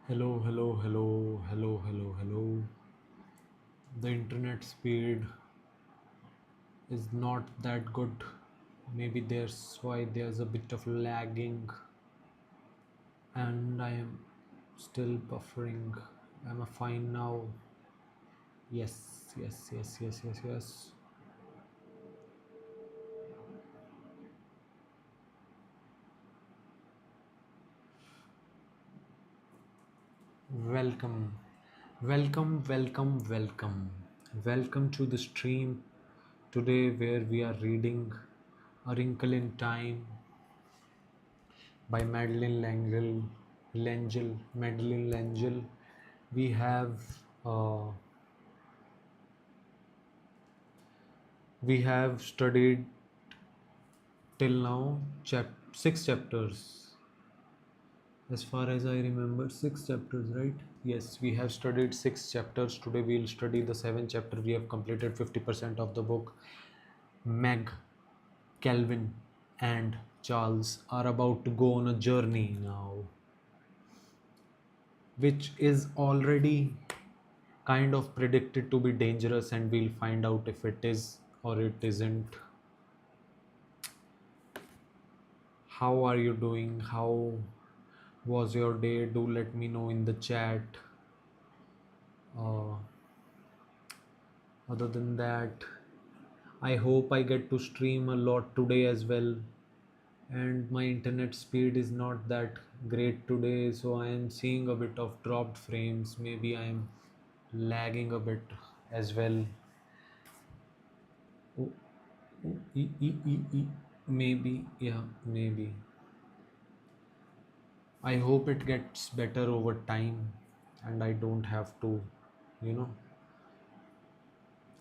Hello, hello, hello, hello, hello, hello. The internet speed is not that good. Maybe that's why there's a bit of lagging, and I am still buffering. Am I fine now? Yes, yes, yes, yes, yes, yes. Welcome, welcome, welcome, welcome. Welcome to the stream today where we are reading A Wrinkle in Time by Madeleine L'engle. We have uh, we have studied till now six chapters. As far as I remember, six chapters, right? Yes, we have studied six chapters. Today we'll study the seventh chapter. We have completed 50% of the book. Meg, Calvin, and Charles are about to go on a journey now, which is already kind of predicted to be dangerous, and we'll find out if it is or it isn't. How are you doing? How was your day? Do let me know in the chat. Uh, Other than that, I hope I get to stream a lot today as well. And my internet speed is not that great today, so I am seeing a bit of dropped frames. Maybe I am lagging a bit as well. Oh, oh, maybe, yeah, maybe. I hope it gets better over time and I don't have to, you know,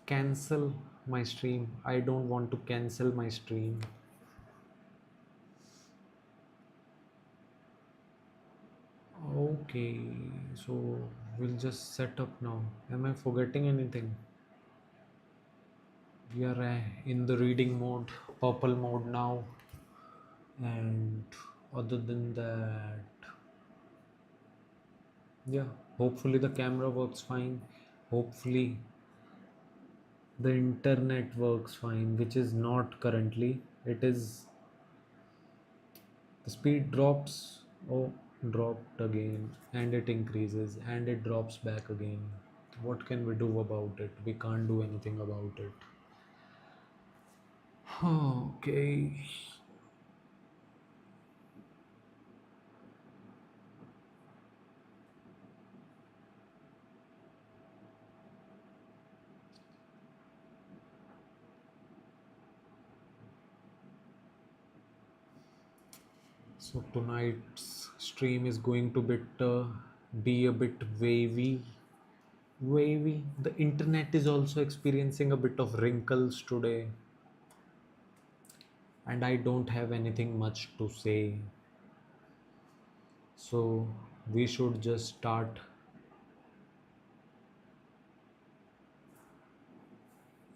cancel my stream. I don't want to cancel my stream. Okay, so we'll just set up now. Am I forgetting anything? We are in the reading mode, purple mode now. And other than that, yeah, hopefully the camera works fine. Hopefully the internet works fine, which is not currently. It is the speed drops. Oh, dropped again, and it increases and it drops back again. What can we do about it? We can't do anything about it. Okay. So tonight's stream is going to be a bit wavy. Wavy. The internet is also experiencing a bit of wrinkles today, and I don't have anything much to say. So we should just start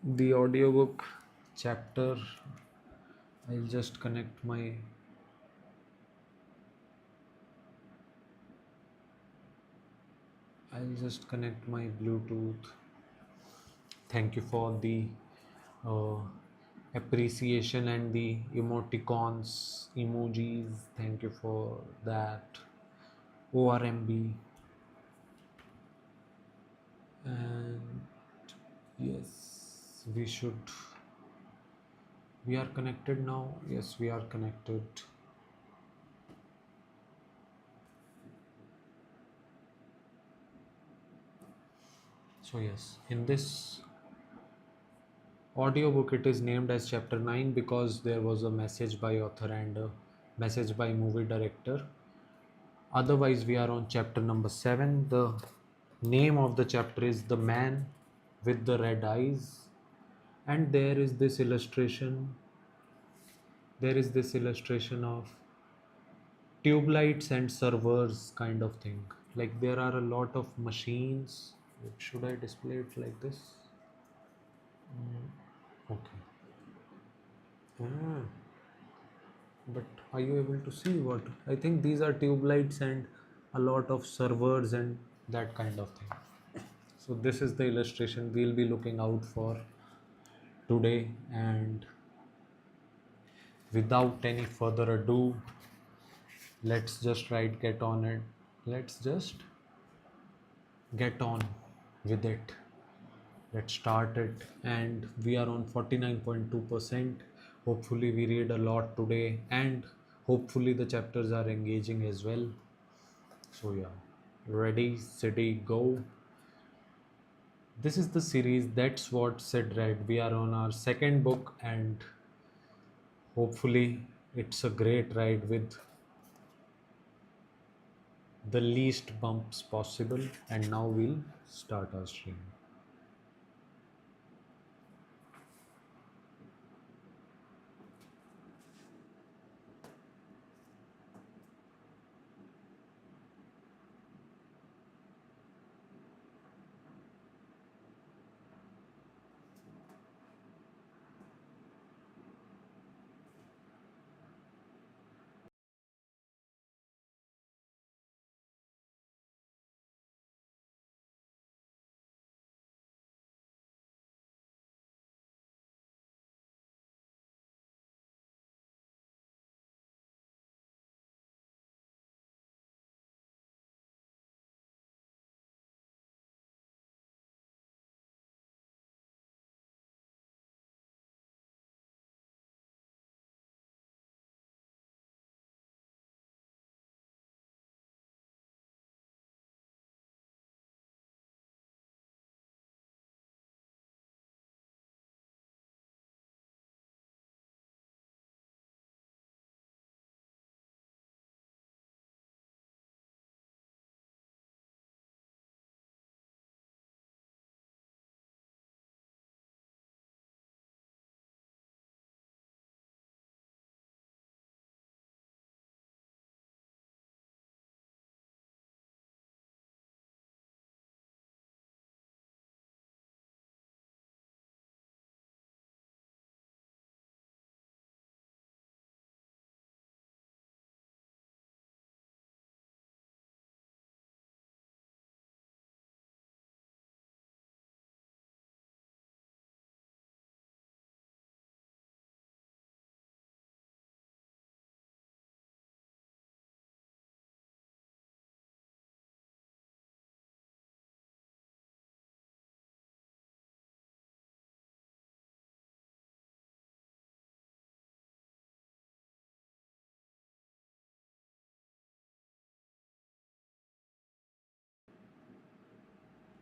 the audiobook chapter. I'll just connect my Bluetooth. Thank you for the uh, appreciation and the emoticons, emojis. Thank you for that. ORMB. And yes, we are connected now. Yes, we are connected. So yes, in this audiobook it is named as chapter 9 because there was a message by author and a message by movie director. Otherwise we are on chapter number 7. The name of the chapter is The Man with the Red Eyes, and there is this illustration of tube lights and servers kind of thing. Like there are a lot of machines. Should I display it like this? Okay. Ah, but are you able to see what? I think these are tube lights and a lot of servers and that kind of thing. So this is the illustration we'll be looking out for today, and without any further ado, let's just write get on it. Let's just get on with it. Let's start it. And we are on 49.2%. Hopefully we read a lot today, and hopefully the chapters are engaging as well. So yeah, ready, steady, go. This is the series That's What Sid Read. We are on our second book, and hopefully it's a great ride with the least bumps possible. And now we'll start our stream.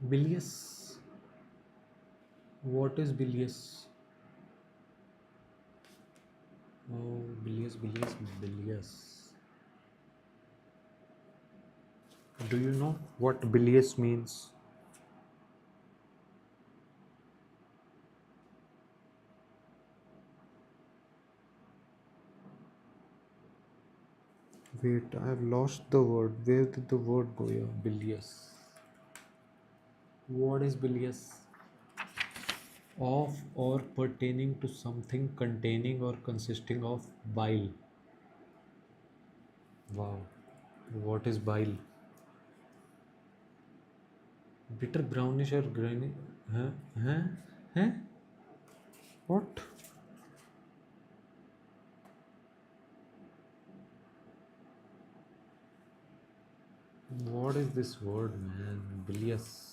Bilious. What is bilious? Oh, bilious, bilious, bilious. Do you know what bilious means? Wait, I have lost the word. Where did the word go? Yeah, bilious. What is bilious? Of or pertaining to something containing or consisting of bile. Wow. What is bile? Bitter brownish or grainy? Huh? Huh? Huh? What? What is this word, man? Bilious.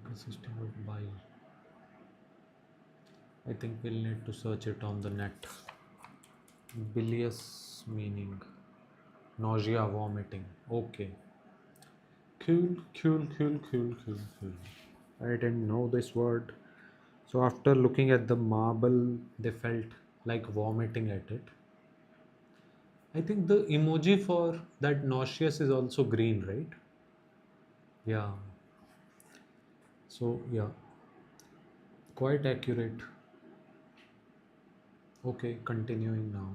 Consisting of bile. I think we'll need to search it on the net. Bilious meaning nausea, vomiting. Okay. Cool, cool, cool, cool, cool, cool. I didn't know this word. So after looking at the marble, they felt like vomiting at it. I think the emoji for that nauseous is also green, right? Yeah. So yeah, quite accurate. Okay, continuing now.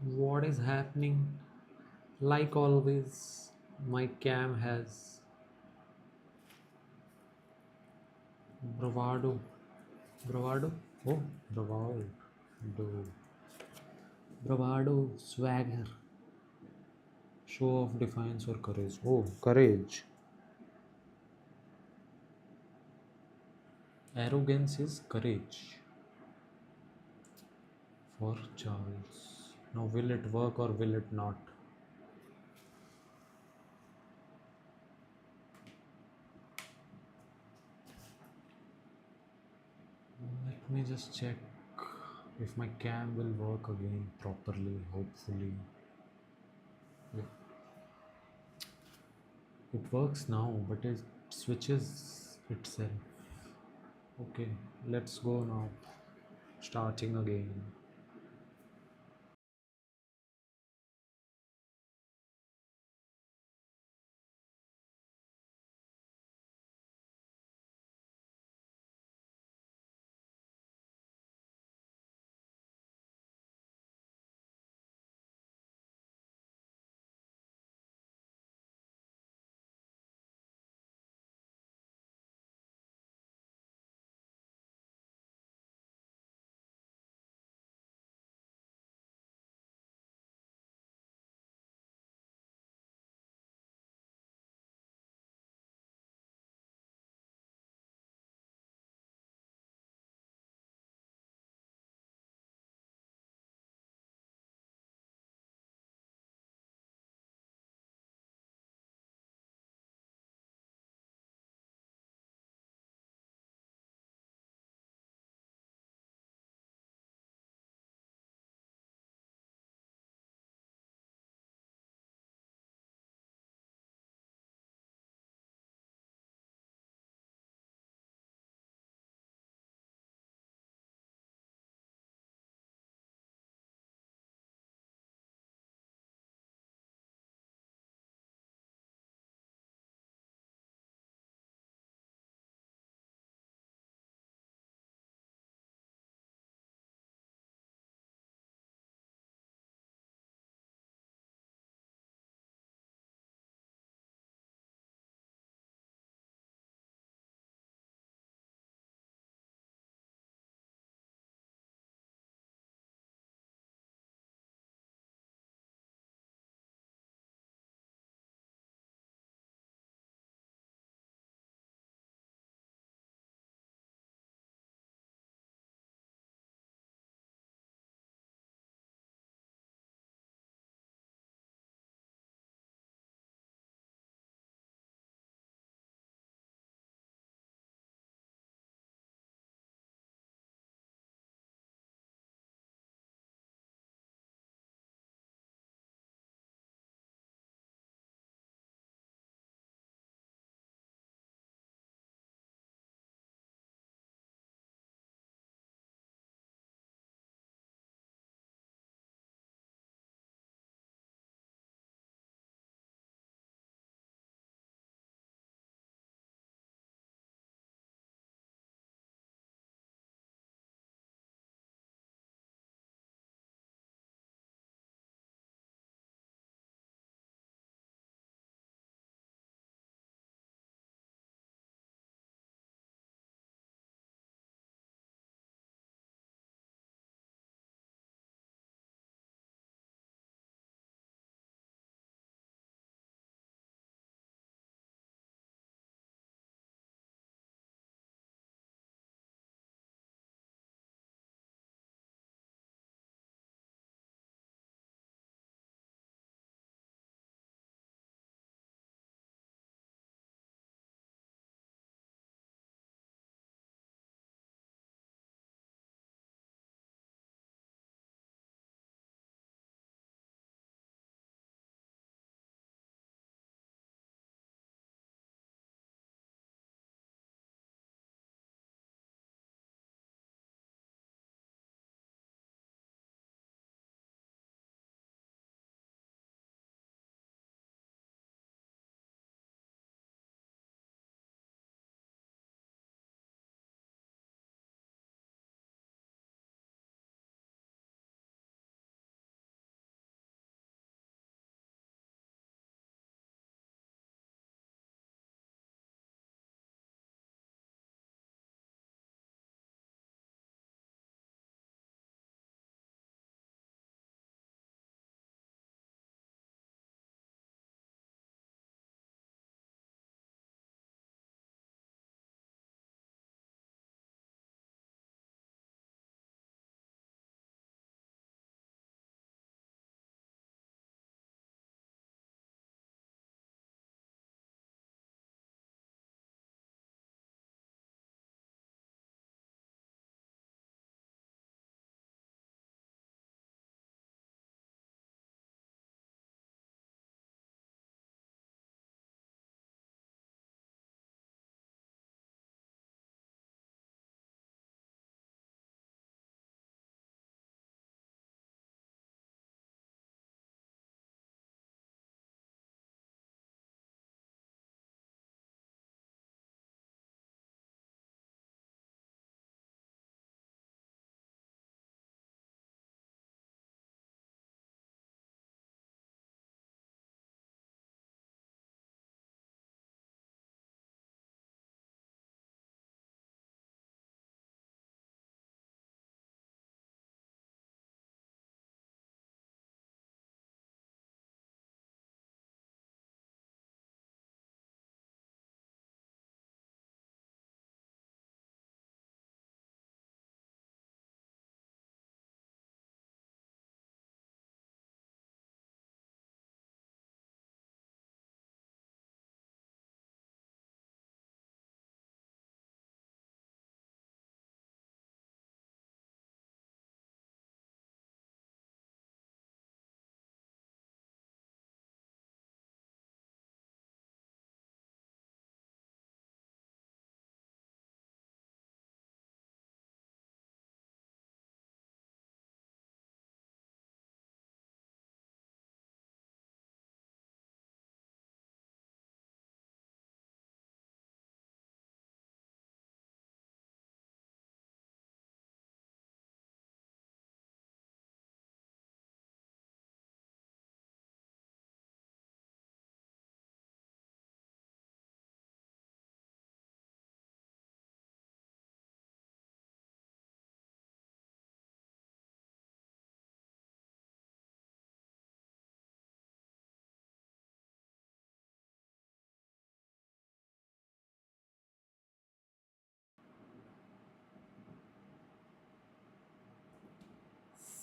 What is happening? Like always, my cam has bravado. Bravado? Oh, bravado. Bravado, swagger. Show of defiance or courage. Oh, courage. Arrogance is courage for Charles. Now, will it work or will it not? Let me just check if my cam will work again properly, hopefully. It it works now, but it switches itself. Okay, let's go now. Starting again.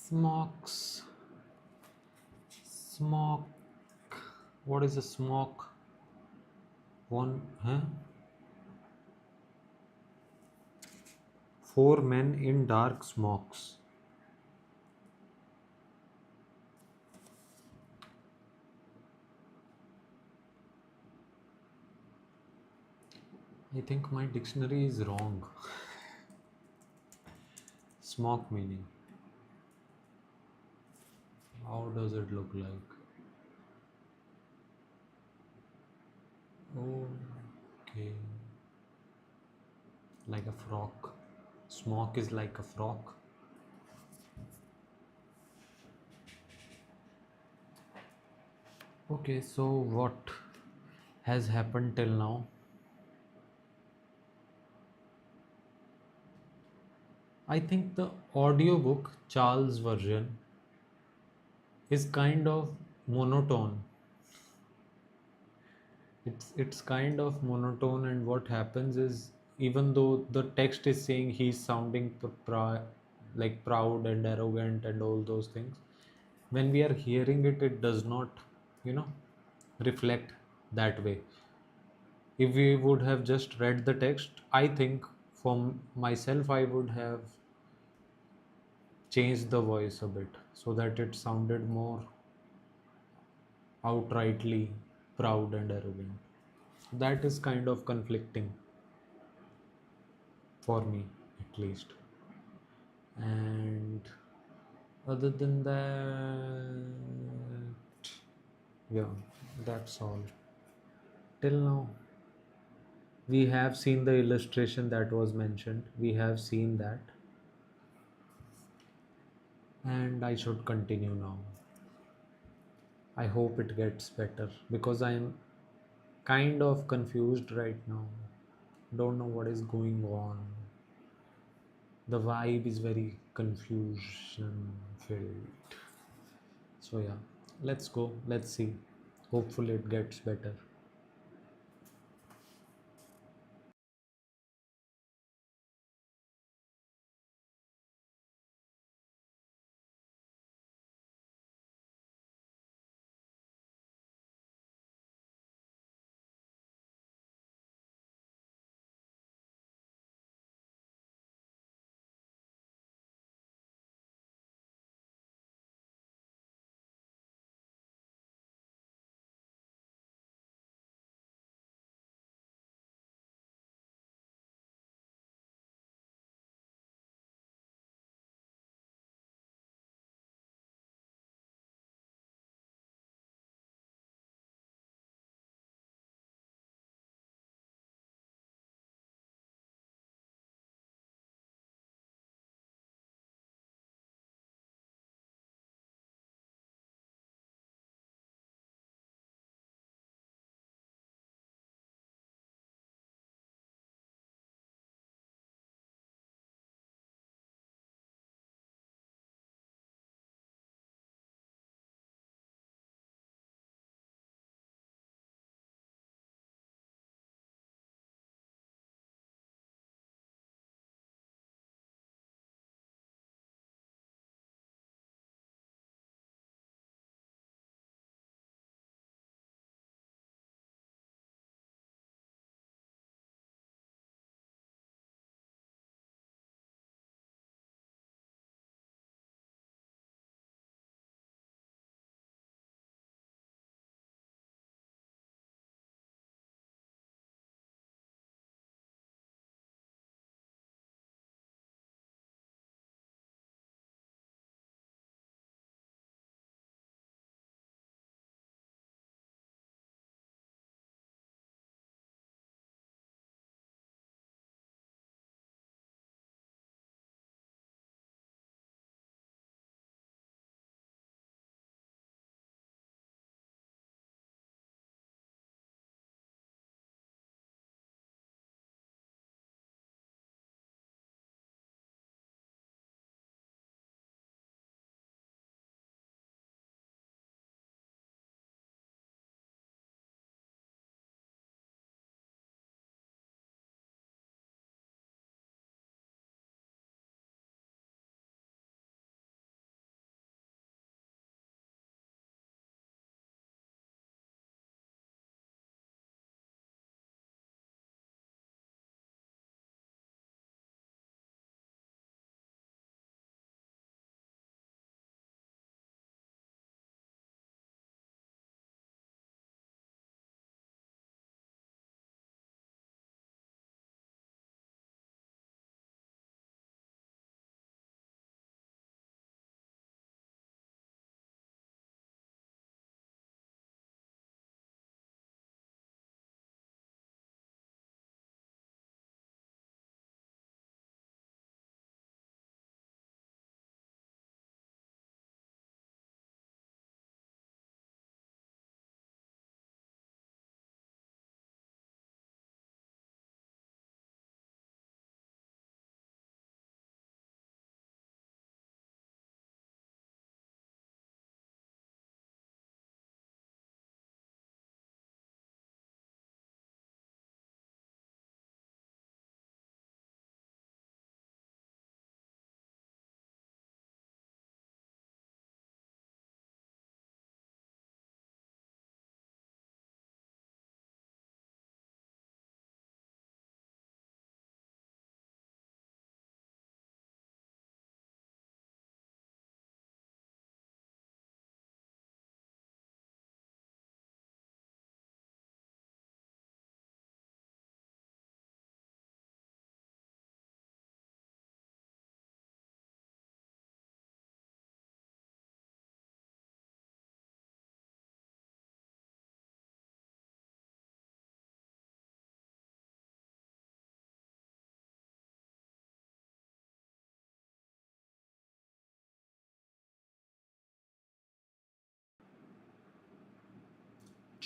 Smocks. Smock. What is a smock? One, huh? Four men in dark smocks. I think my dictionary is wrong. Smock meaning. How does it look like? Okay. Like a frock. Smock is like a frock. Okay, so what has happened till now? I think the audiobook Charles version is kind of monotone. It's kind of monotone, and what happens is, even though the text is saying he's sounding like proud and arrogant and all those things, when we are hearing it, it does not, you know, reflect that way. If we would have just read the text, I think for myself, I would have changed the voice a bit so that it sounded more outrightly proud and arrogant. That is kind of conflicting for me, at least. And other than that, yeah, that's all. Till now, we have seen the illustration that was mentioned. We have seen that, and I should continue now. I hope it gets better because I am kind of confused right now. Don't know what is going on. The vibe is very confusion filled. So yeah, let's go. Let's see. Hopefully it gets better.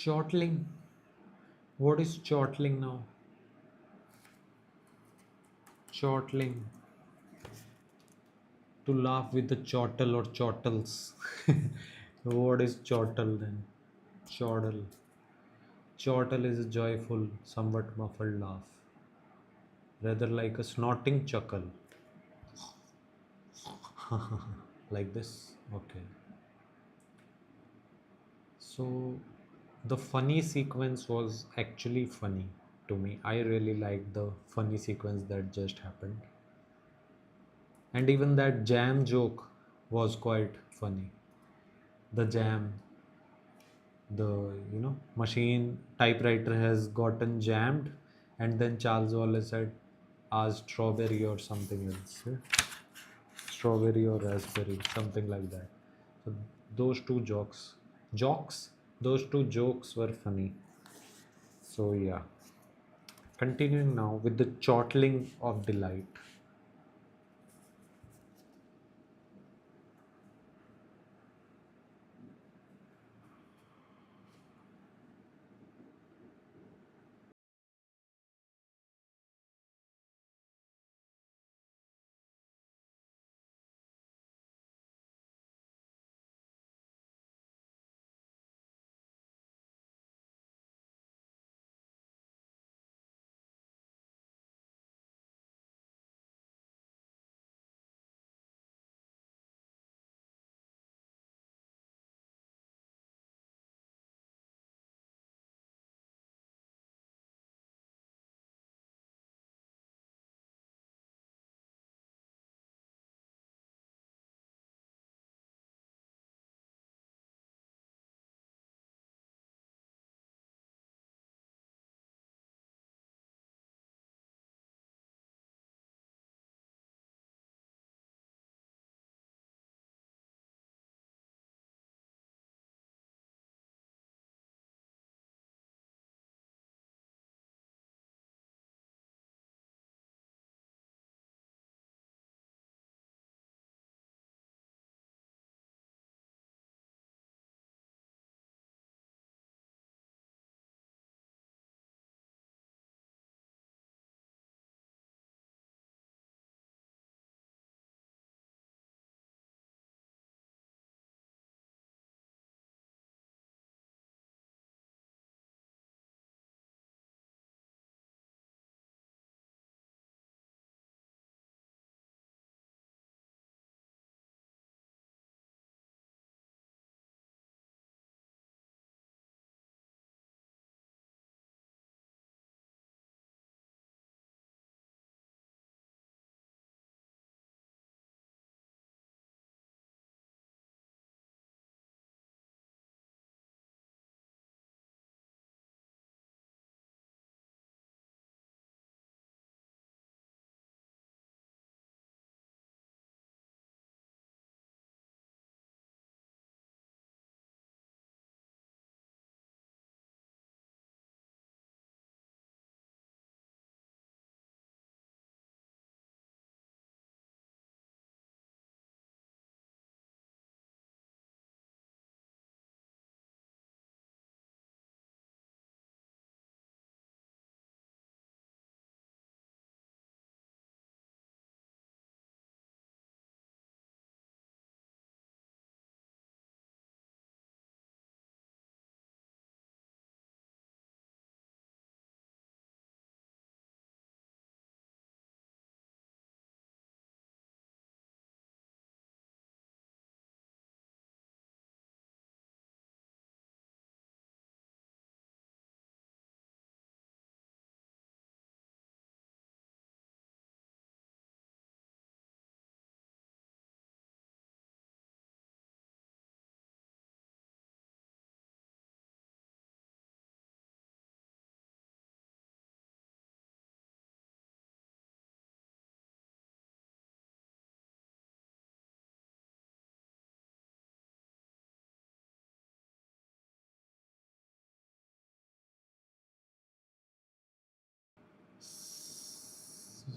Chortling. What is chortling now? Chortling. To laugh with the chortle or chortles. What is chortle then? Chortle. Chortle is a joyful, somewhat muffled laugh, rather like a snorting chuckle. Like this. Okay. So the funny sequence was actually funny to me. I really liked the funny sequence that just happened. And even that jam joke was quite funny. The jam, the machine typewriter has gotten jammed, and then Charles Wallace had asked strawberry or something else. Strawberry or raspberry, something like that. So those two jokes, those two jokes were funny. So yeah, continuing now with the chortling of delight.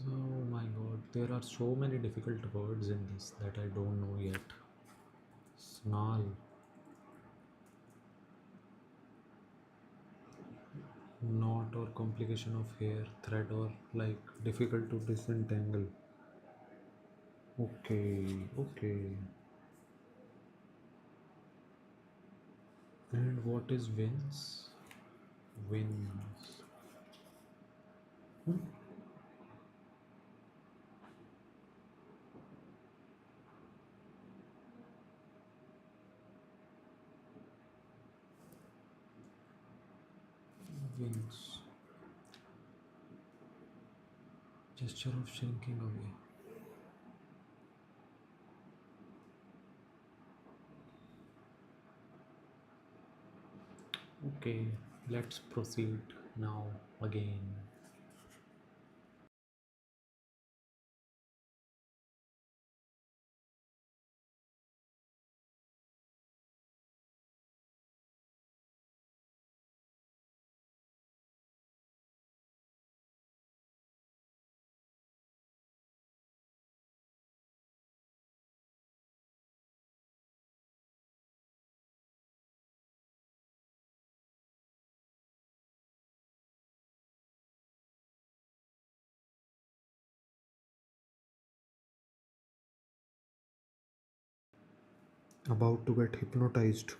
Oh my god, there are so many difficult words in this that I don't know yet. Snarl. knot or complication of hair, thread, or like difficult to disentangle. Okay, okay. And what is wins? Wins. Hmm? Wins. Gesture of shrinking away. Okay, let's proceed now again. About to get hypnotized.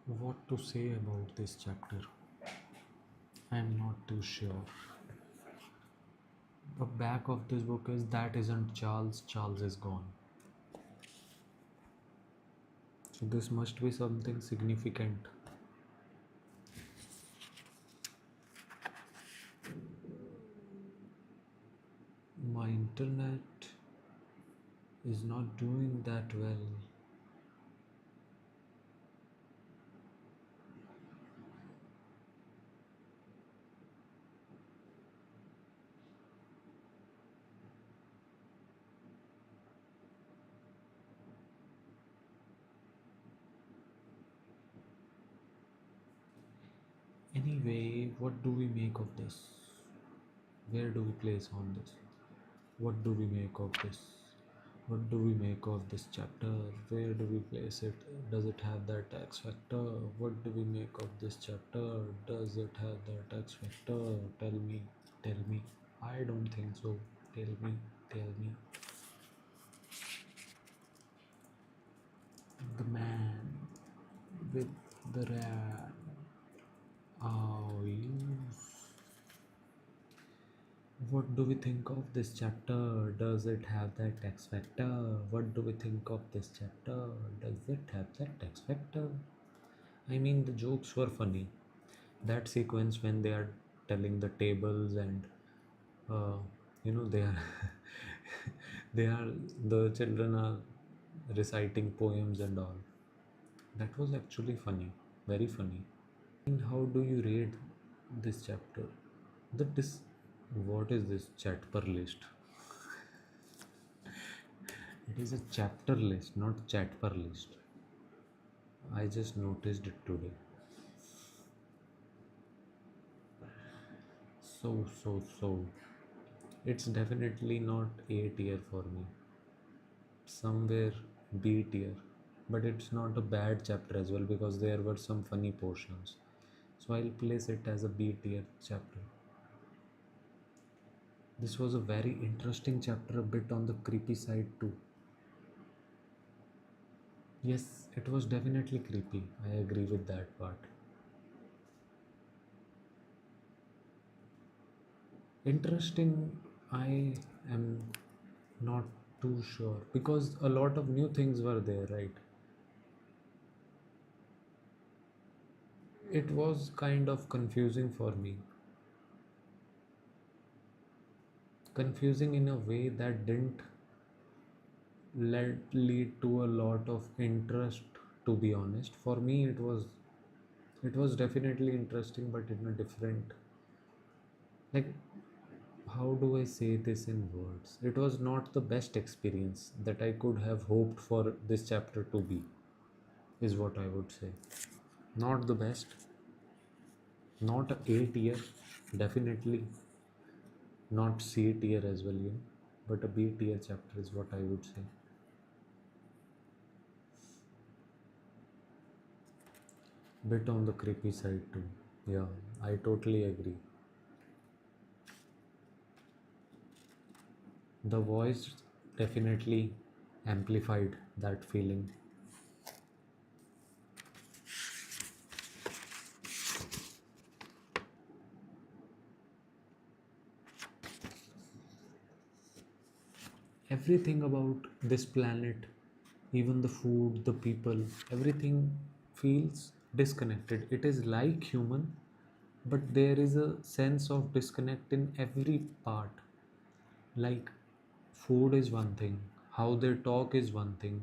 What to say about this chapter? I'm not too sure. The back of this book is that isn't Charles, Charles is gone. So this must be something significant. My internet is not doing that well. Anyway, what do we make of this? Where do we place on this? What do we make of this? What do we make of this chapter? Where do we place it? Does it have that X factor? What do we make of this chapter? Does it have that X factor? Tell me, tell me. I don't think so. Tell me, tell me. The man with the rat. Oh, what do we think of this chapter? Does it have that X factor? What do we think of this chapter? Does it have that X factor? I mean, the jokes were funny. That sequence when they are telling the tables and uh, they are they are the children are reciting poems and all. That was actually funny, very funny. And how do you rate this chapter? The dis What is this chapter list? It is a chapter list, not chatper list. I just noticed it today. So. It's definitely not A tier for me. Somewhere B tier. But it's not a bad chapter as well because there were some funny portions. So I'll place it as a B tier chapter. This was a very interesting chapter, a bit on the creepy side too. Yes, it was definitely creepy. I agree with that part. Interesting, I am not too sure because a lot of new things were there, right? It was kind of confusing for me. Confusing in a way that didn't lead to a lot of interest, to be honest. For me, it was definitely interesting, but in a different, like, how do I say this in words? It was not the best experience that I could have hoped for this chapter to be, is what I would say. Not the best, not A tier, definitely not C tier as well, but a B tier chapter is what I would say. Bit on the creepy side too. Yeah, I totally agree. The voice definitely amplified that feeling. Everything about this planet, even the food, the people, everything feels disconnected. It is like human, but there is a sense of disconnect in every part. Like, food is one thing, how they talk is one thing,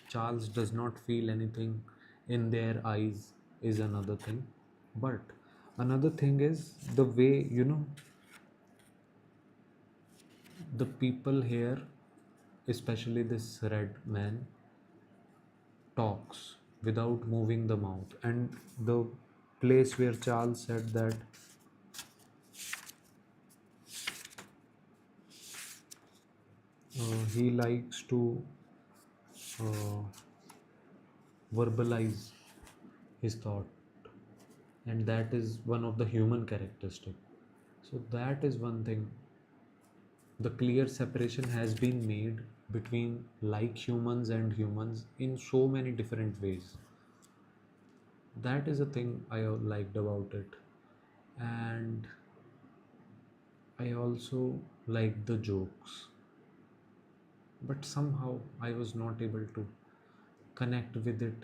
Charles does not feel anything in their eyes is another thing. But another thing is the way, the people here, especially this red man, talks without moving the mouth. And the place where Charles said that he likes to uh, verbalize his thought, and that is one of the human characteristic. So that is one thing. The clear separation has been made between like humans and humans in so many different ways. That is a thing I liked about it. And I also liked the jokes, but somehow I was not able to connect with it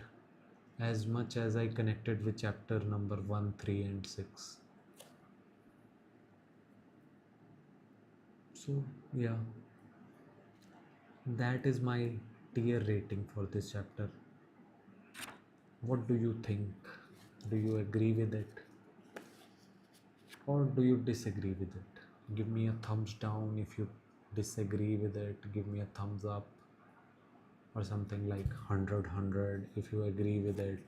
as much as I connected with chapter number 1, 3, and 6. So, yeah, that is my tier rating for this chapter. What do you think? Do you agree with it or do you disagree with it? Give me a thumbs down if you disagree with it, give me a thumbs up or something like 100 if you agree with it.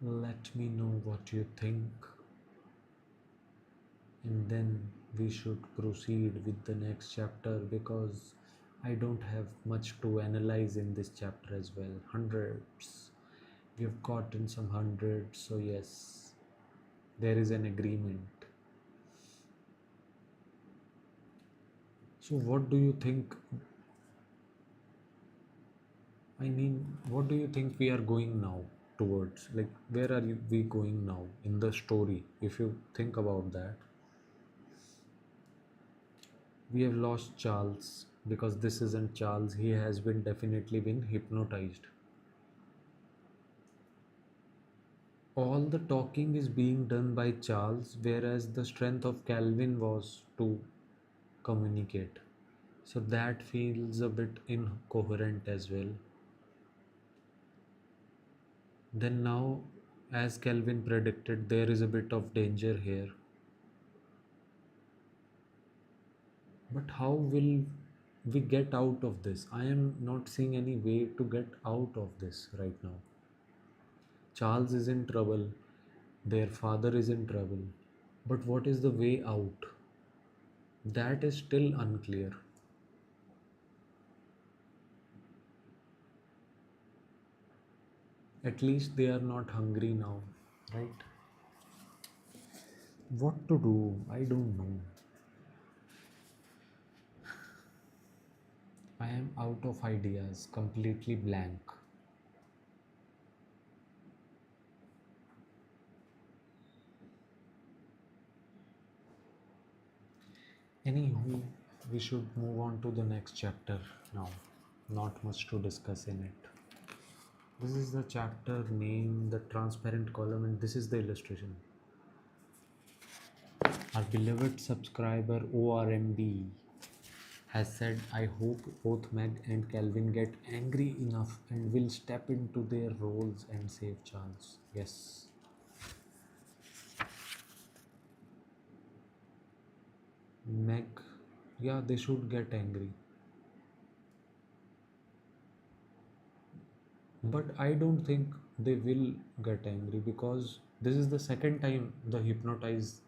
Let me know what you think, and then we should proceed with the next chapter because I don't have much to analyze in this chapter as well. Hundreds. We've gotten some hundreds, so yes, there is an agreement. So, what do you think? I mean, what do you think we are going now towards? Like, where are we going now in the story? If you think about that, we have lost Charles because this isn't Charles. He has been definitely been hypnotized. All the talking is being done by Charles, whereas the strength of Calvin was to communicate. So that feels a bit incoherent as well. Then now, as Calvin predicted, there is a bit of danger here. But how will we get out of this? I am not seeing any way to get out of this right now. Charles is in trouble, their father is in trouble. But what is the way out? That is still unclear. At least they are not hungry now, right? What to do? I don't know. I am out of ideas, completely blank. Anywho, we should move on to the next chapter now. Not much to discuss in it. This is the chapter name, the transparent column, and this is the illustration. Our beloved subscriber ORMB has said, I hope both Meg and Calvin get angry enough and will step into their roles and save Charles. Yes. Meg, yeah, they should get angry. But I don't think they will get angry because this is the second time the hypnotizing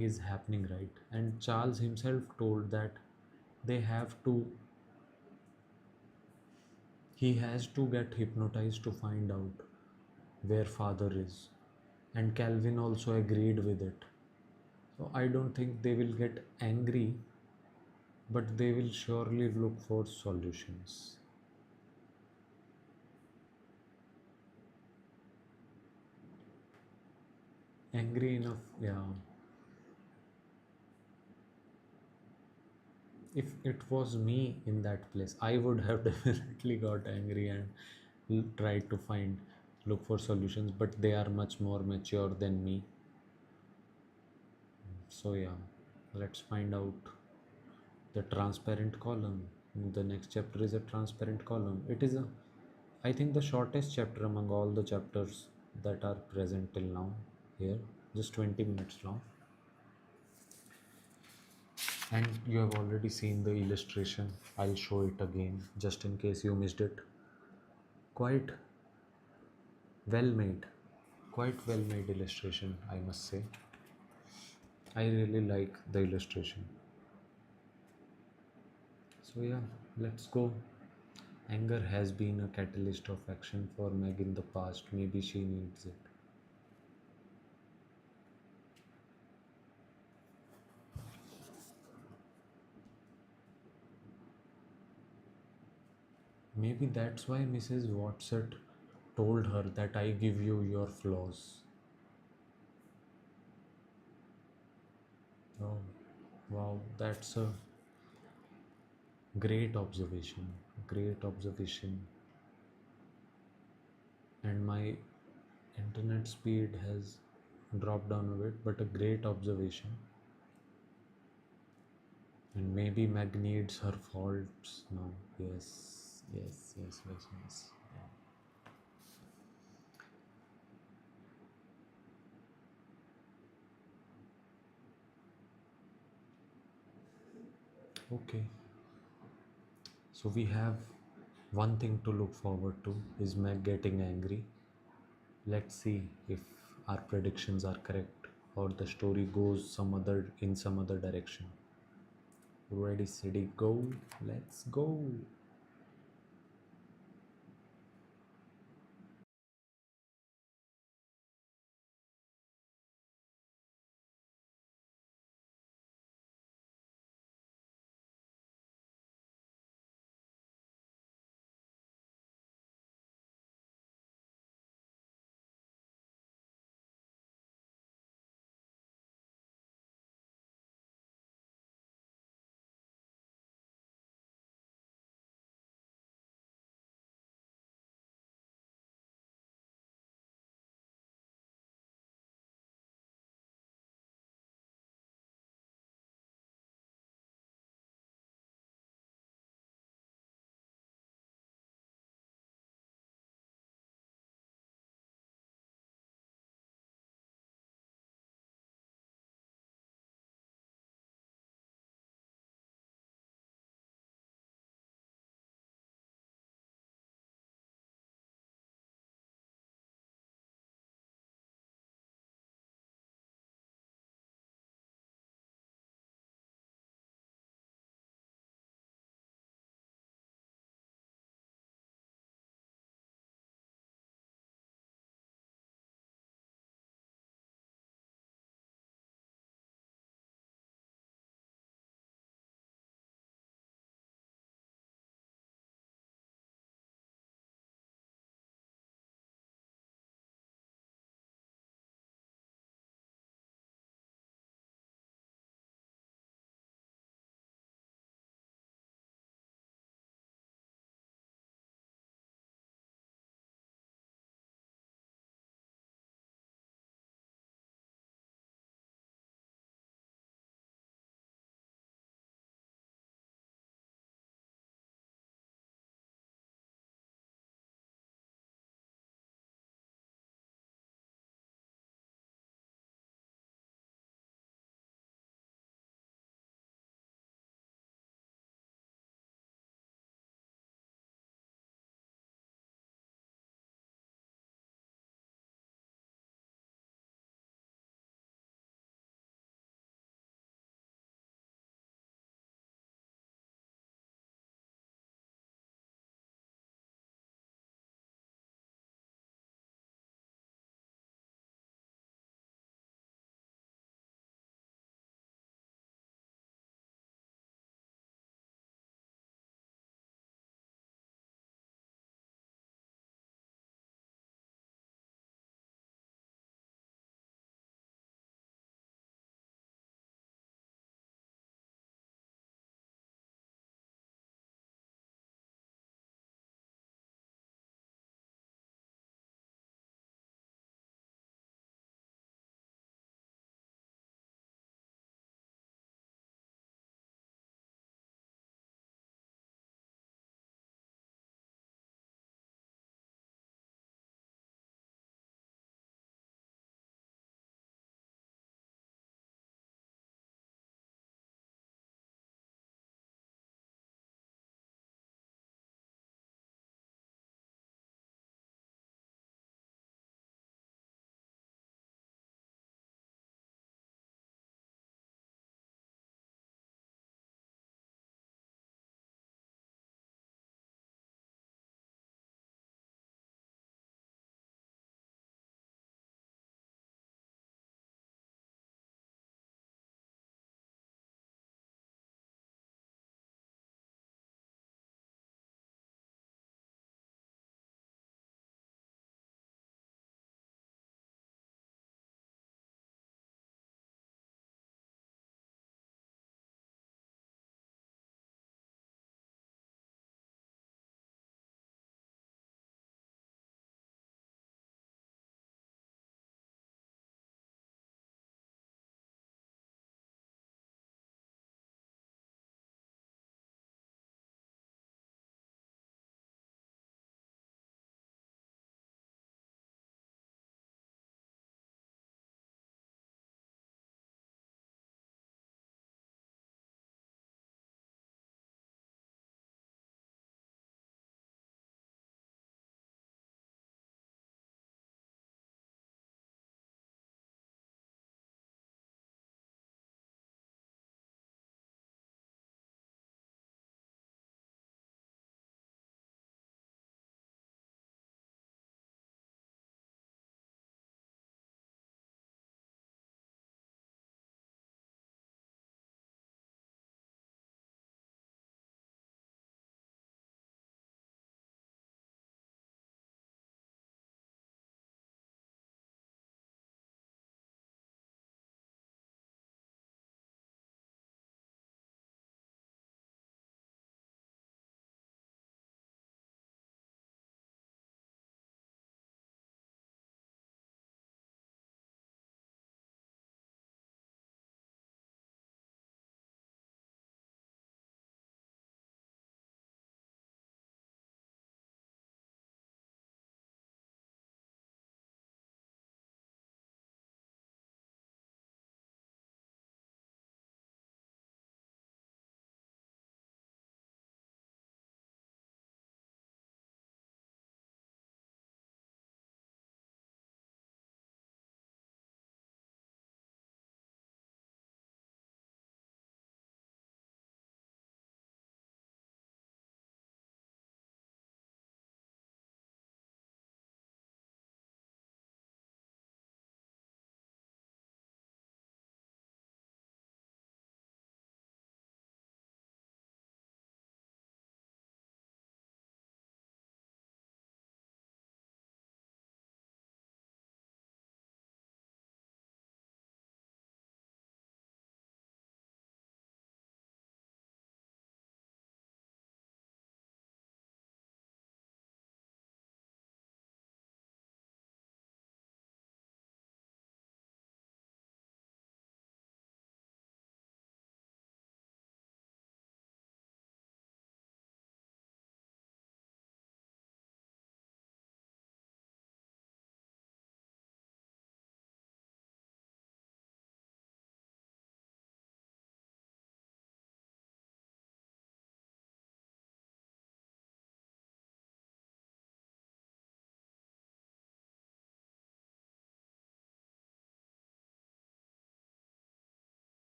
is happening, right? And Charles himself told that they have to he has to get hypnotized to find out where father is. And Calvin also agreed with it. So I don't think they will get angry, but they will surely look for solutions. Angry enough, yeah. If it was me in that place, I would have definitely got angry and tried to look for solutions, but they are much more mature than me. So, yeah, let's find out the transparent column. The next chapter is a transparent column. It is I think, the shortest chapter among all the chapters that are present till now here, just 20 minutes long. And you have already seen the illustration. I'll show it again just in case you missed it. Quite well made, quite well made illustration, I must say. I really like the illustration. So, yeah, let's go. Anger has been a catalyst of action for Meg in the past. Maybe she needs it. Maybe that's why Mrs. Watson told her that I give you your flaws. Oh, wow, that's a great observation. Great observation. And my internet speed has dropped down a bit, but a great observation. And maybe Meg needs her faults now. Yes, yes, yes, yes, yes. Okay, so we have one thing to look forward to is Meg getting angry. Let's see if our predictions are correct or the story goes some other direction. Ready, steady, go. Let's go.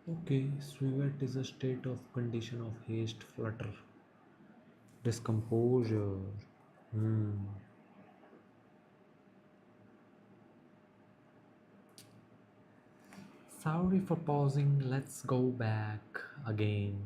Okay, sweat is a state of condition of haste, flutter, discomposure. Hmm. Sorry for pausing. Let's go back again.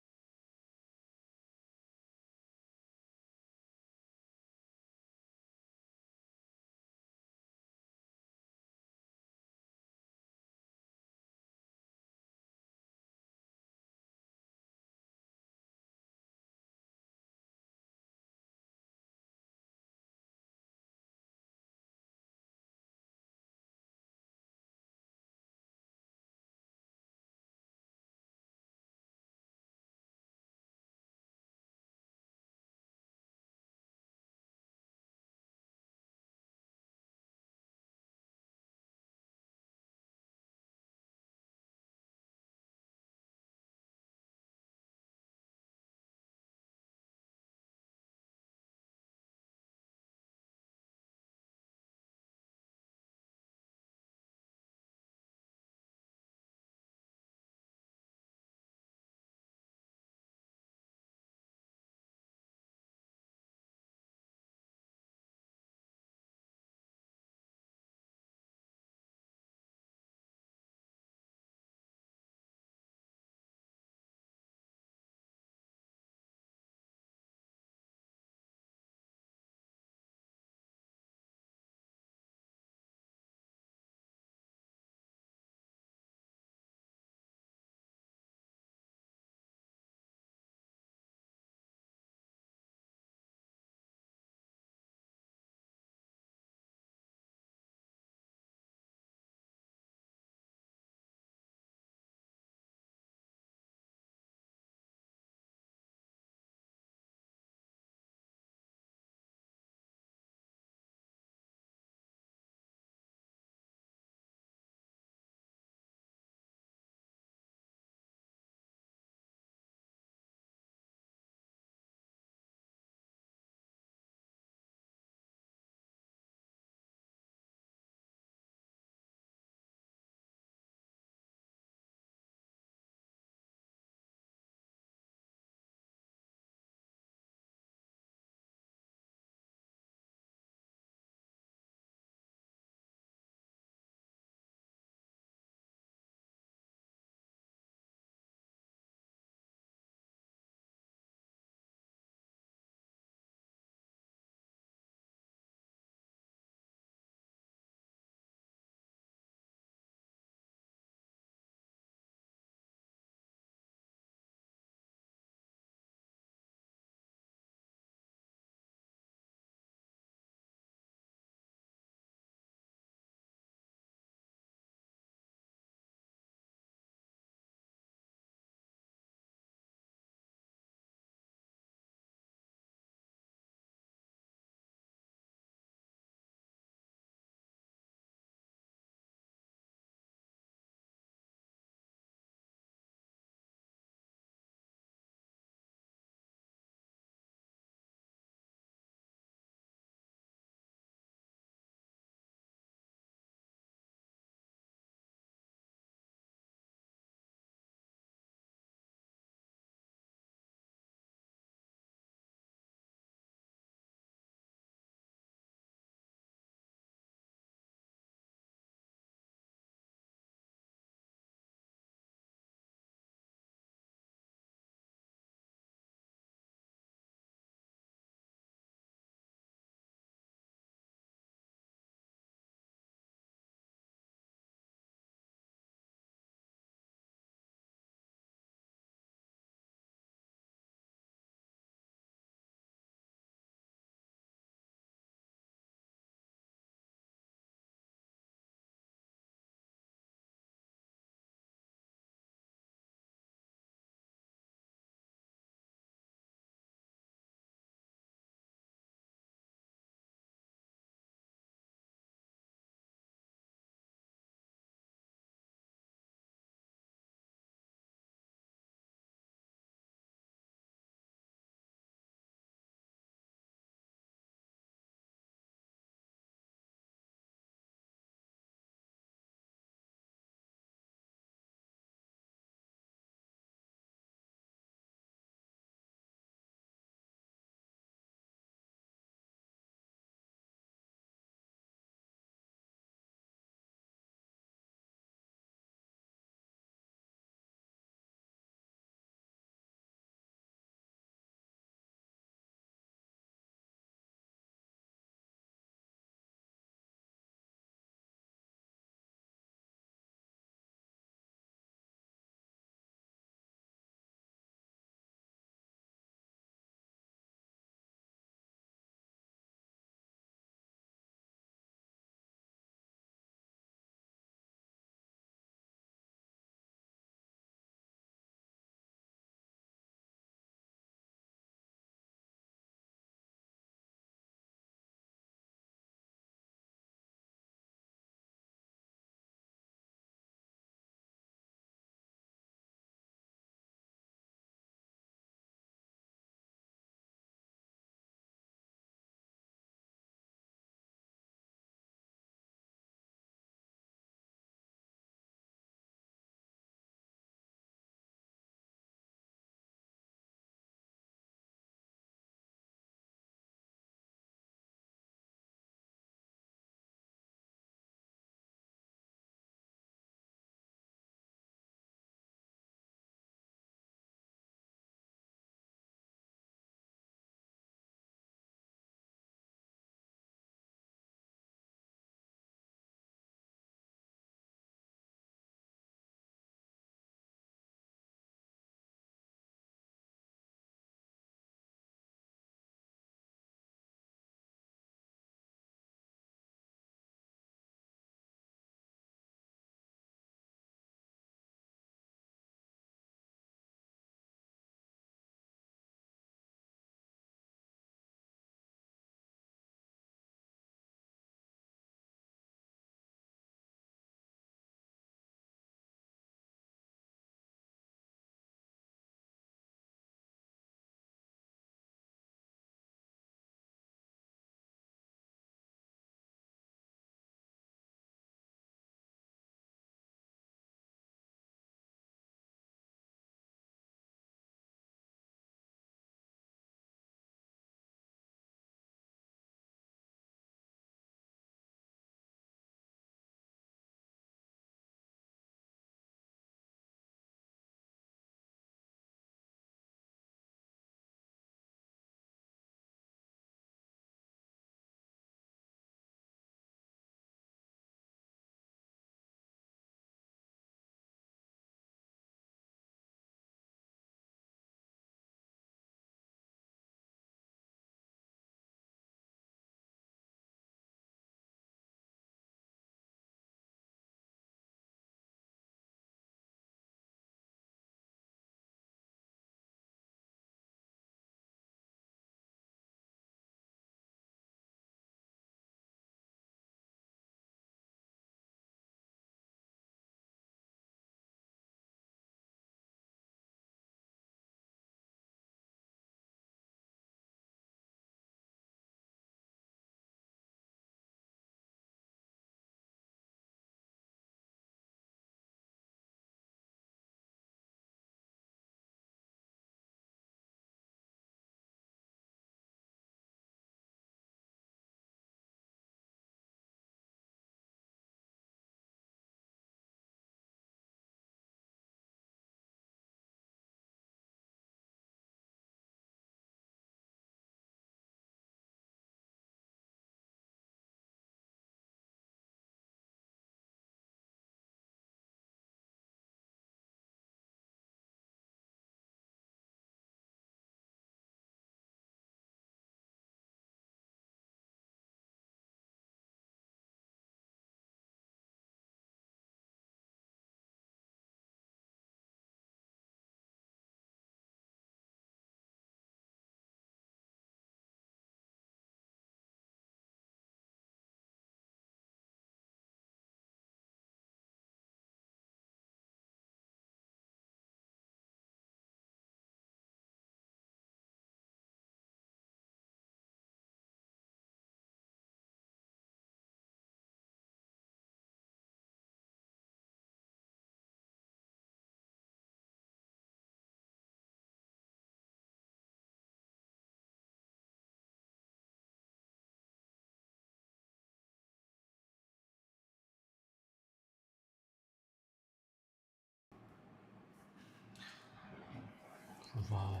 Wow.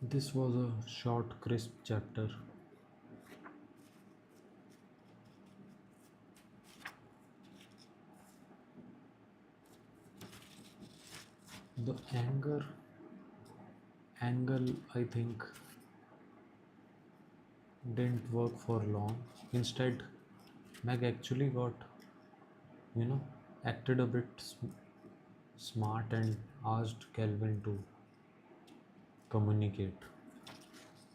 This was a short, crisp chapter. The angle, I think, didn't work for long. Instead, Meg actually got, you know, acted a bit smart and asked Kelvin to communicate.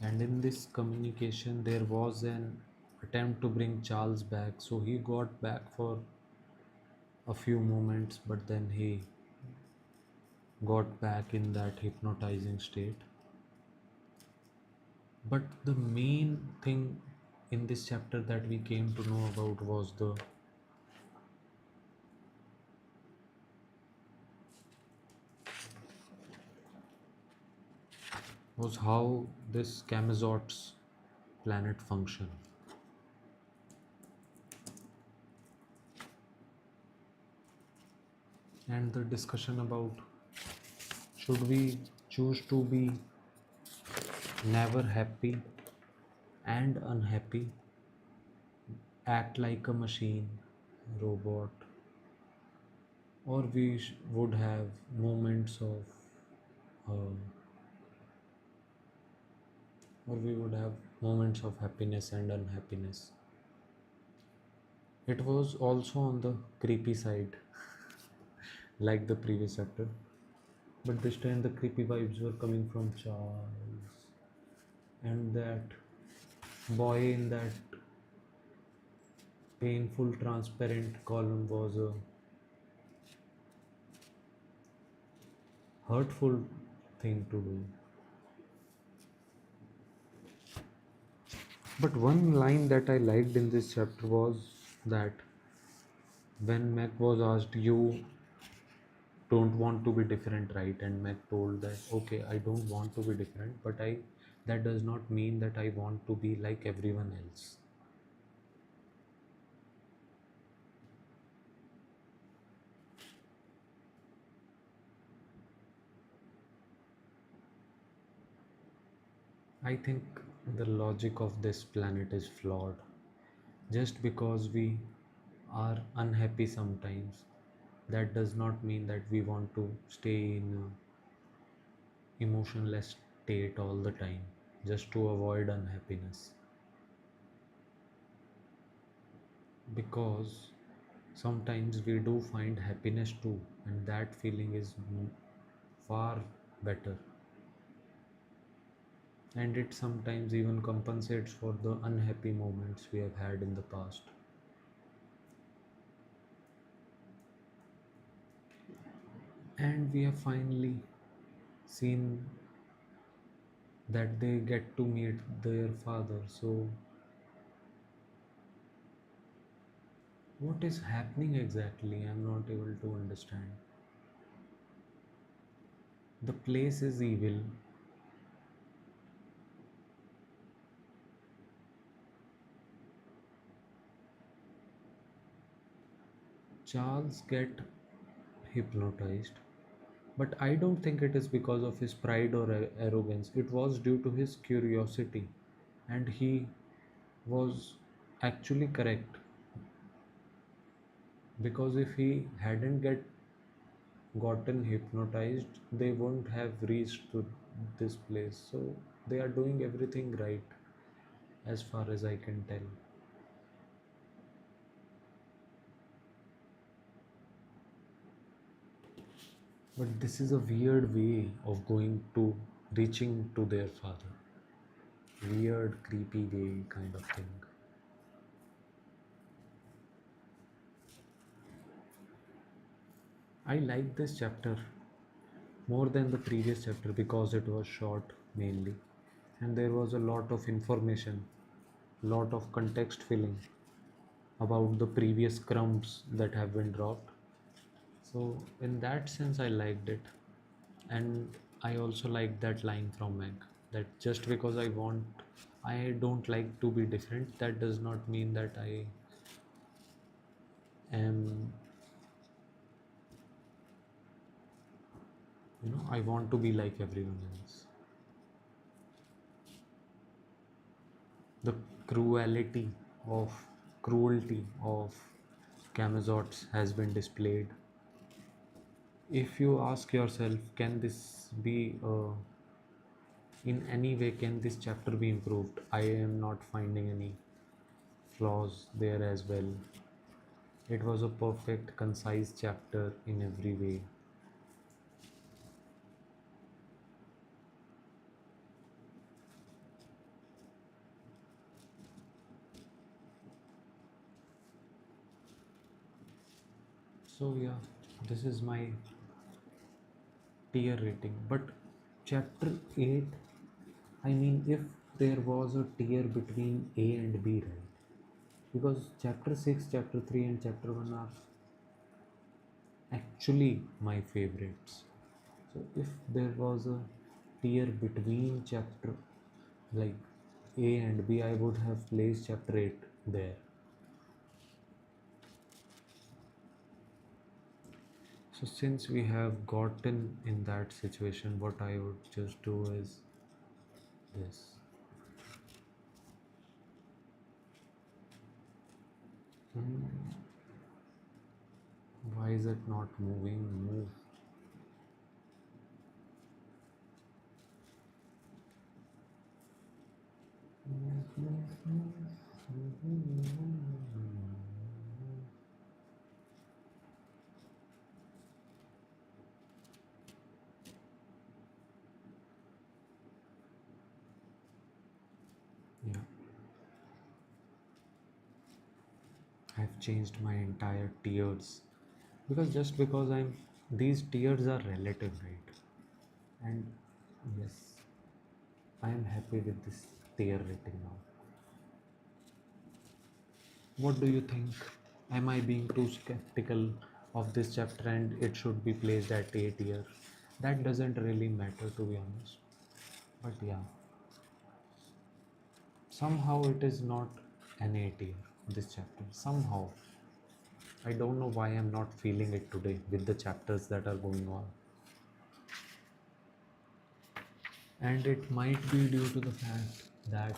And in this communication, there was an attempt to bring Charles back. So he got back for a few moments, but then he got back in that hypnotizing state. But the main thing in this chapter that we came to know about was how this Camazot's planet function, and the discussion about should we choose to be never happy and unhappy, act like a machine, robot, or we would have moments of uh, or we would have moments of happiness and unhappiness. It was also on the creepy side, like the previous chapter, but this time the creepy vibes were coming from Charles, and that boy in that painful transparent column was a hurtful thing to do. But one line that I liked in this chapter was that when Mac was asked, "You don't want to be different, right?" And Mac told that, "Okay, I don't want to be different, but that does not mean that I want to be like everyone else." I think the logic of this planet is flawed. Just because we are unhappy sometimes, that does not mean that we want to stay in a emotionless state all the time just to avoid unhappiness. Because sometimes we do find happiness too, and that feeling is far better, and it sometimes even compensates for the unhappy moments we have had in the past. And we have finally seen that they get to meet their father. So what is happening exactly? I'm not able to understand. The place is evil. Charles get hypnotized, but I don't think it is because of his pride or arrogance. It was due to his curiosity, and he was actually correct, because if he hadn't get gotten hypnotized, they wouldn't have reached to this place. So they are doing everything right, as far as I can tell. But this is a weird way of going to reaching to their father. Weird, creepy way kind of thing. I like this chapter more than the previous chapter because it was short mainly, and there was a lot of information, lot of context filling about the previous crumbs that have been dropped. So in that sense, I liked it, and I also like that line from Meg, that just because I don't like to be different, that does not mean that I am I want to be like everyone else. The cruelty of cruelty of Camazots has been displayed. If you ask yourself, can this be in any way, can this chapter be improved? I am not finding any flaws there as well. It was a perfect, concise chapter in every way. So yeah, this is my tier rating. But chapter 8, I mean, if there was a tier between A and B, right? Because chapter 6, chapter 3, and chapter 1 are actually my favorites. So if there was a tier between chapter like A and B, I would have placed chapter 8 there. So since we have gotten in that situation, what I would just do is this. Hmm, why is it not moving? Move. Yeah, I've changed my entire tiers because just because I'm these tiers are relative, right? And yes, I am happy with this tier rating now. What do you think? Am I being too skeptical of this chapter and it should be placed at A tier? That doesn't really matter to be honest. But yeah, somehow it is not an A tier, this chapter. Somehow. I don't know why I'm not feeling it today with the chapters that are going on. And it might be due to the fact that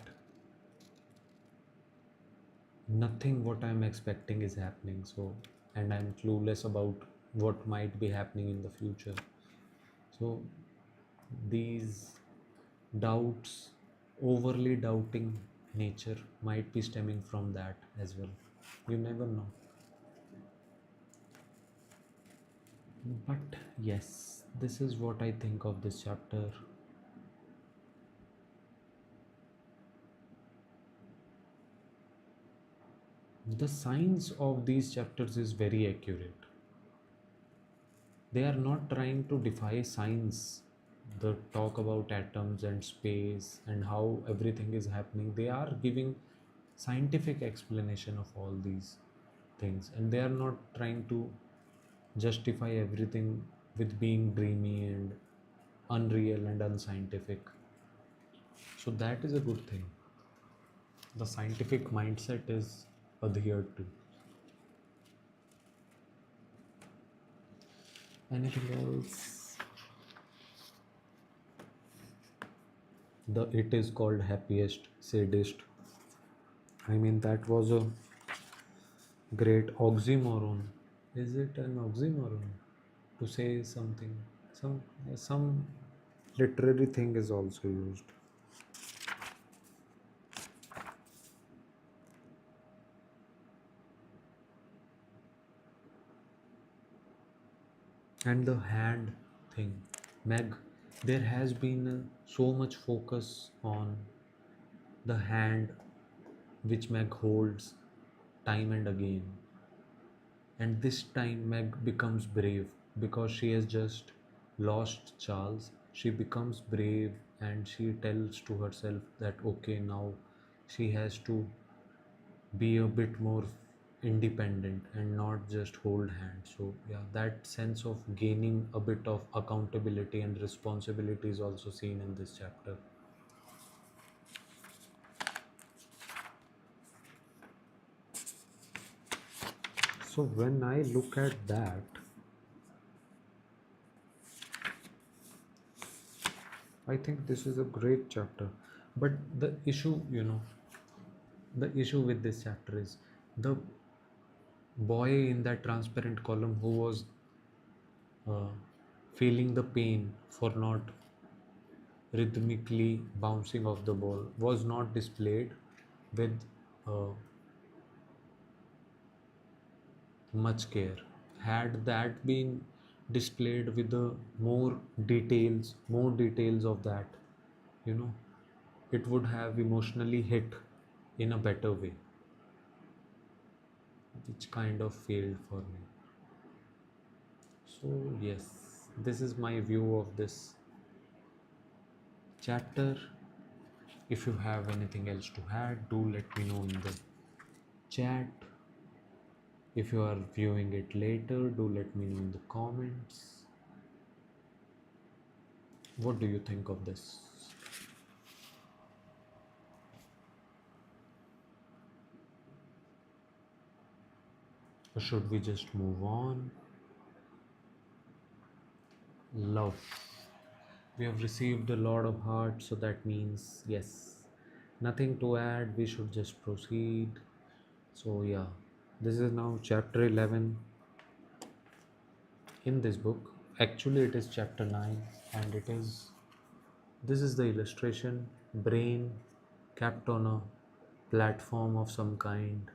nothing what I'm expecting is happening. So, and I'm clueless about what might be happening in the future. So, these doubts, overly doubting nature might be stemming from that as well. You never know. But yes, this is what I think of this chapter. The science of these chapters is very accurate. They are not trying to defy science, the talk about atoms and space and how everything is happening. They are giving scientific explanation of all these things, and they are not trying to justify everything with being dreamy and unreal and unscientific. So that is a good thing. The scientific mindset is adhered to. Anything else? The it is called happiest sadist. I mean, that was a great oxymoron. Is it an oxymoron to say something? Some literary thing is also used. And the hand thing, Meg. There has been so much focus on the hand which Meg holds time and again. And this time, Meg becomes brave because she has just lost Charles. She becomes brave and she tells to herself that okay, now she has to be a bit more independent and not just hold hands. So, yeah, that sense of gaining a bit of accountability and responsibility is also seen in this chapter. So, when I look at that, I think this is a great chapter. But the issue, the issue with this chapter is the boy in that transparent column who was uh, feeling the pain for not rhythmically bouncing off the ball was not displayed with uh, much care. Had that been displayed with the more details of that, you know, it would have emotionally hit in a better way, which kind of failed for me. So, yes, this is my view of this chapter. If you have anything else to add, do let me know in the chat. If you are viewing it later, do let me know in the comments. What do you think of this? Or should we just move on? Love. We have received a lot of hearts, so that means yes. Nothing to add, we should just proceed. So, yeah, this is now chapter 11 in this book. Actually, it is chapter 9, and this is the illustration brain kept on a platform of some kind,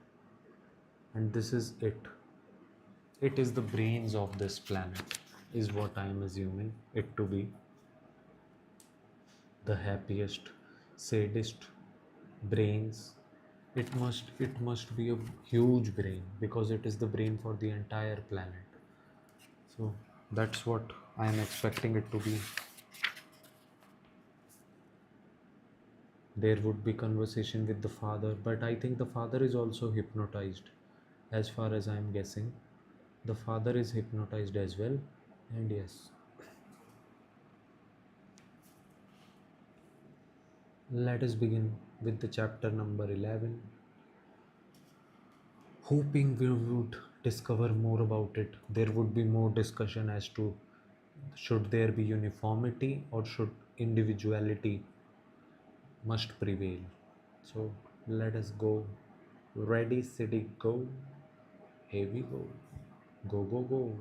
and this is it. It is the brains of this planet, is what I am assuming it to be. The happiest, saddest brains. It must be a huge brain because it is the brain for the entire planet. So that's what I am expecting it to be. There would be conversation with the father, but I think the father is also hypnotized, as far as I am guessing. The father is hypnotized as well, and yes, let us begin with the chapter number 11, hoping we would discover more about it. There would be more discussion as to should there be uniformity or should individuality must prevail. So let us go. Ready, steady, go. Here we go. Go, go, go.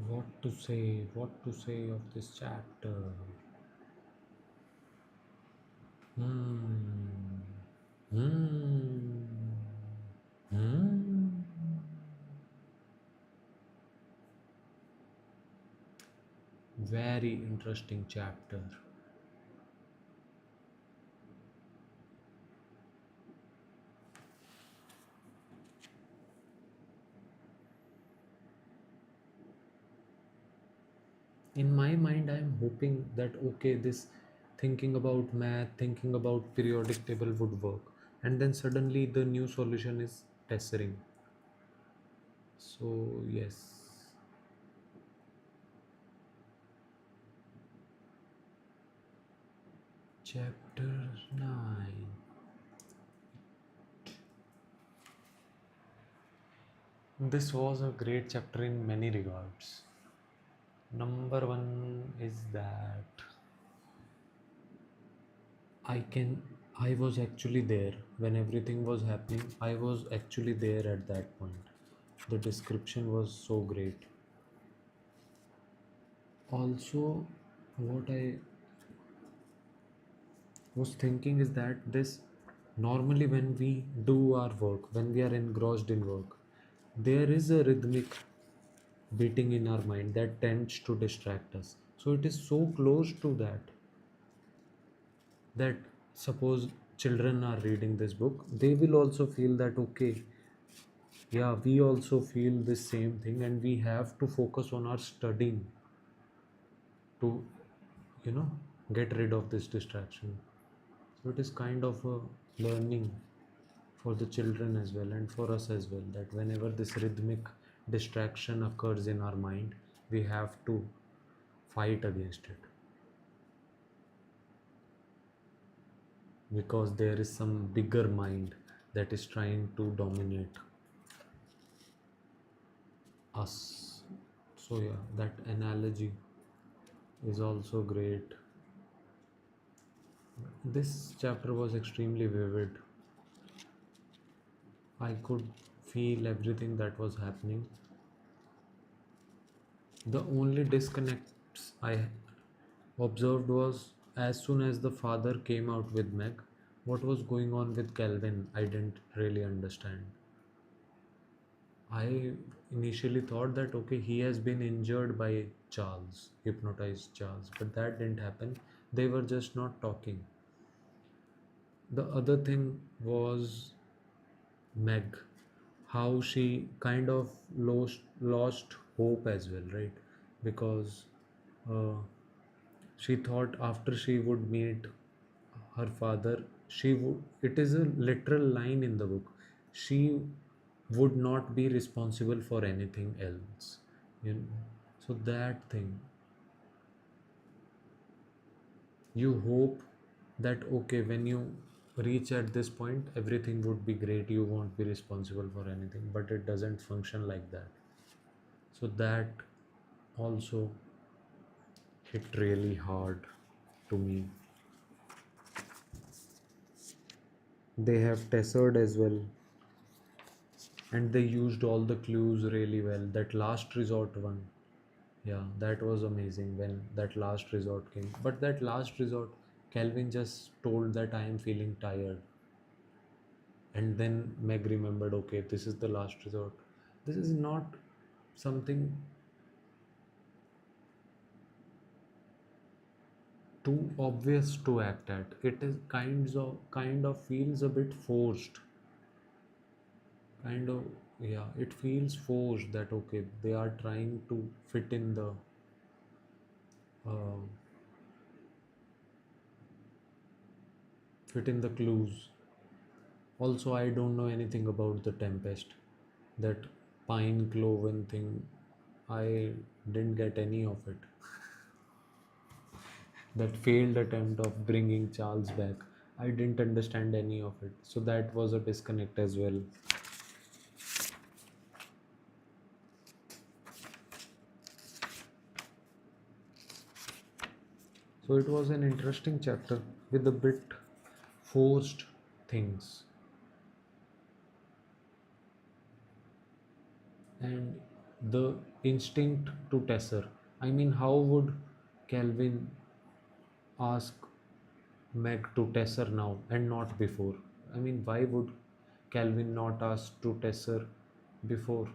What to say of this chapter? Hmm. Hmm. Hmm. Very interesting chapter. In my mind, I'm hoping that okay, this thinking about math, thinking about periodic table would work, and then suddenly the new solution is tessering. So yes. Chapter 9. This was a great chapter in many regards. Number one is that I can I was actually there when everything was happening. I was actually there at that point. The description was so great. Also, what I was thinking is that this normally when we do our work, when we are engrossed in work, there is a rhythmic beating in our mind that tends to distract us. So it is so close to that suppose children are reading this book, they will also feel that okay, yeah, we also feel the same thing, and we have to focus on our studying to, you know, get rid of this distraction. So it is kind of a learning for the children as well and for us as well, that whenever this rhythmic distraction occurs in our mind, we have to fight against it, because there is some bigger mind that is trying to dominate us. So yeah, that analogy is also great. This chapter was extremely vivid. I could feel everything that was happening. The only disconnects I observed was as soon as the father came out with Meg, what was going on with Calvin, I didn't really understand. I initially thought that okay, he has been injured by Charles, hypnotized Charles, but that didn't happen. They were just not talking. The other thing was Meg, how she kind of lost hope as well, right? Because uh, she thought after she would meet her father, she would. It is a literal line in the book. She would not be responsible for anything else. You know, so that thing, you hope that okay, when you reach at this point, everything would be great. You won't be responsible for anything, but it doesn't function like that. So that also hit really hard to me. They have tessered as well, and they used all the clues really well. That last resort one, yeah, that was amazing when that last resort came. But that last resort, Calvin just told that I am feeling tired, and then Meg remembered, okay, this is the last resort. This is not something too obvious to act at. It is kind of feels a bit forced, kind of, yeah, it feels forced that okay, they are trying to uh, fit in the clues. Also, I don't know anything about the Tempest, that pine cloven thing. I didn't get any of it. That failed attempt of bringing Charles back, I didn't understand any of it. So that was a disconnect as well. So it was an interesting chapter with a bit forced things. And The instinct to tesser. I mean, how would Calvin ask Meg to tesser now and not before? I mean, why would Calvin not ask to tesser before?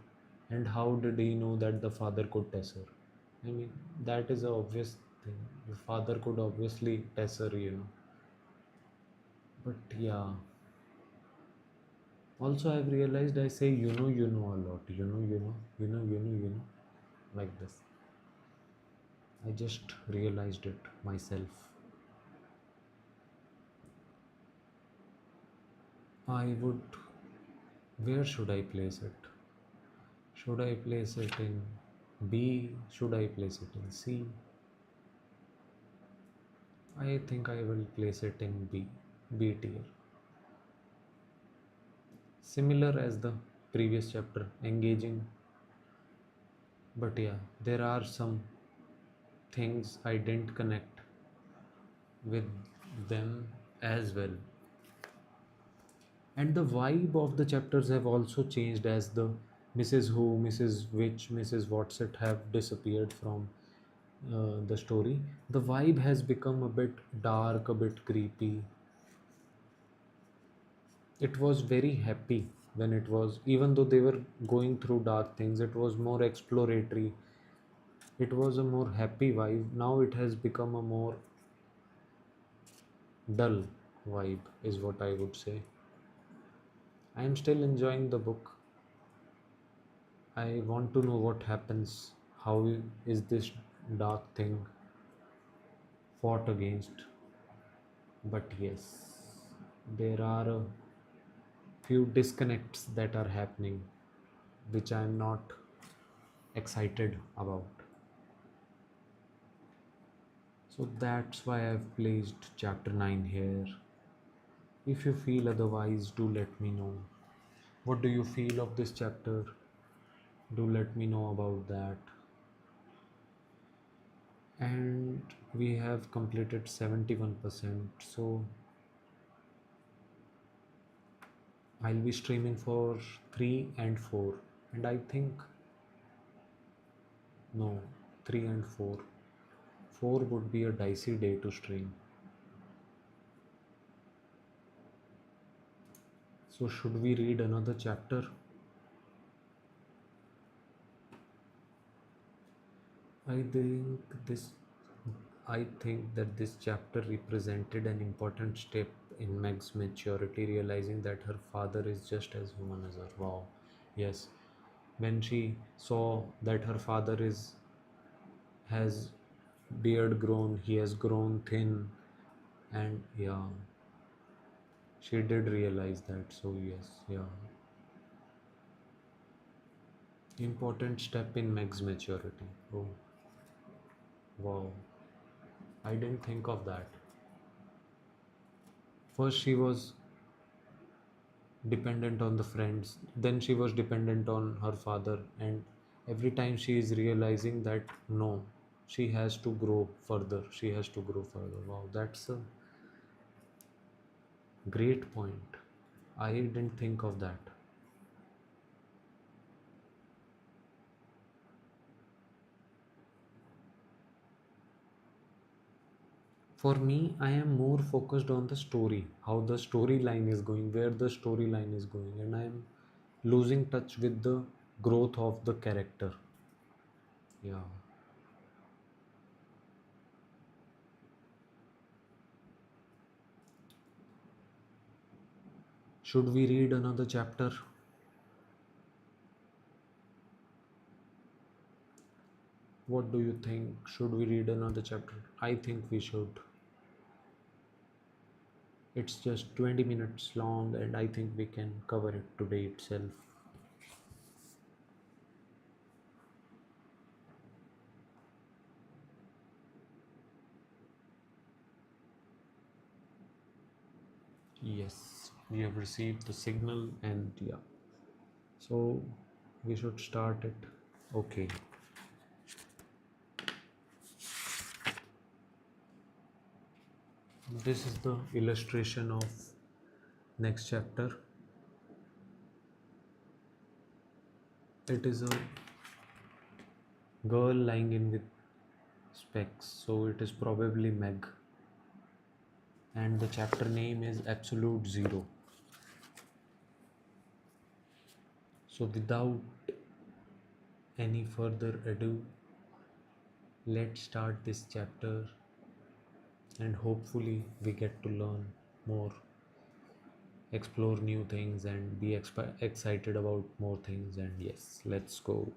And how did he know that the father could tesser? I mean, that is a obvious thing. The father could obviously tesser, you know. But yeah, also I've realized I say you know a lot. Like this. I just realized it myself. I would. Where should I place it? Should I place it in B? Should I place it in C? I think I will place it in B. B tier. Similar as the previous chapter, engaging. But yeah, there are some things I didn't connect with them as well. And the vibe of the chapters have also changed as the Mrs. Who, Mrs. Which, Mrs. Whatsit have disappeared from the story. The vibe has become a bit dark, a bit creepy. It was very happy when it was, even though they were going through dark things, it was more exploratory. It was a more happy vibe. Now it has become a more dull vibe, is what I would say. I am still enjoying the book. I want to know what happens. How is this dark thing fought against? But yes, there are a few disconnects that are happening, which I am not excited about. So that's why I've placed chapter 9 here. If you feel otherwise, do let me know. What do you feel of this chapter? Do let me know about that. And we have completed 71%. So I'll be streaming for 3 and 4. And I think, no, 3 and 4. 4 would be a dicey day to stream. So should we read another chapter? I think this I think that this chapter represented an important step in Meg's maturity, realizing that her father is just as human as her. Wow. Yes. When she saw that her father is has beard grown, he has grown thin, and yeah, she did realize that. So yes, yeah. Important step in Meg's maturity. Oh, wow. I didn't think of that. First, she was dependent on the friends, then she was dependent on her father, and every time she is realizing that no, she has to grow further, she has to grow further. Wow, that's a great point. I didn't think of that. For me, I am more focused on the story, how the storyline is going, where the storyline is going, and I am losing touch with the growth of the character. Yeah. Should we read another chapter? What do you think? Should we read another chapter? I think we should. It's just 20 minutes long, and I think we can cover it today itself. Yes, we have received the signal, and yeah. So we should start it. Okay. This is the illustration of next chapter. It is a Girl lying in with specs, so it is probably Meg. And the chapter name is Absolute Zero. So, without any further ado, let's start this chapter and hopefully we get to learn more, explore new things, and be excited about more things. And yes, let's go.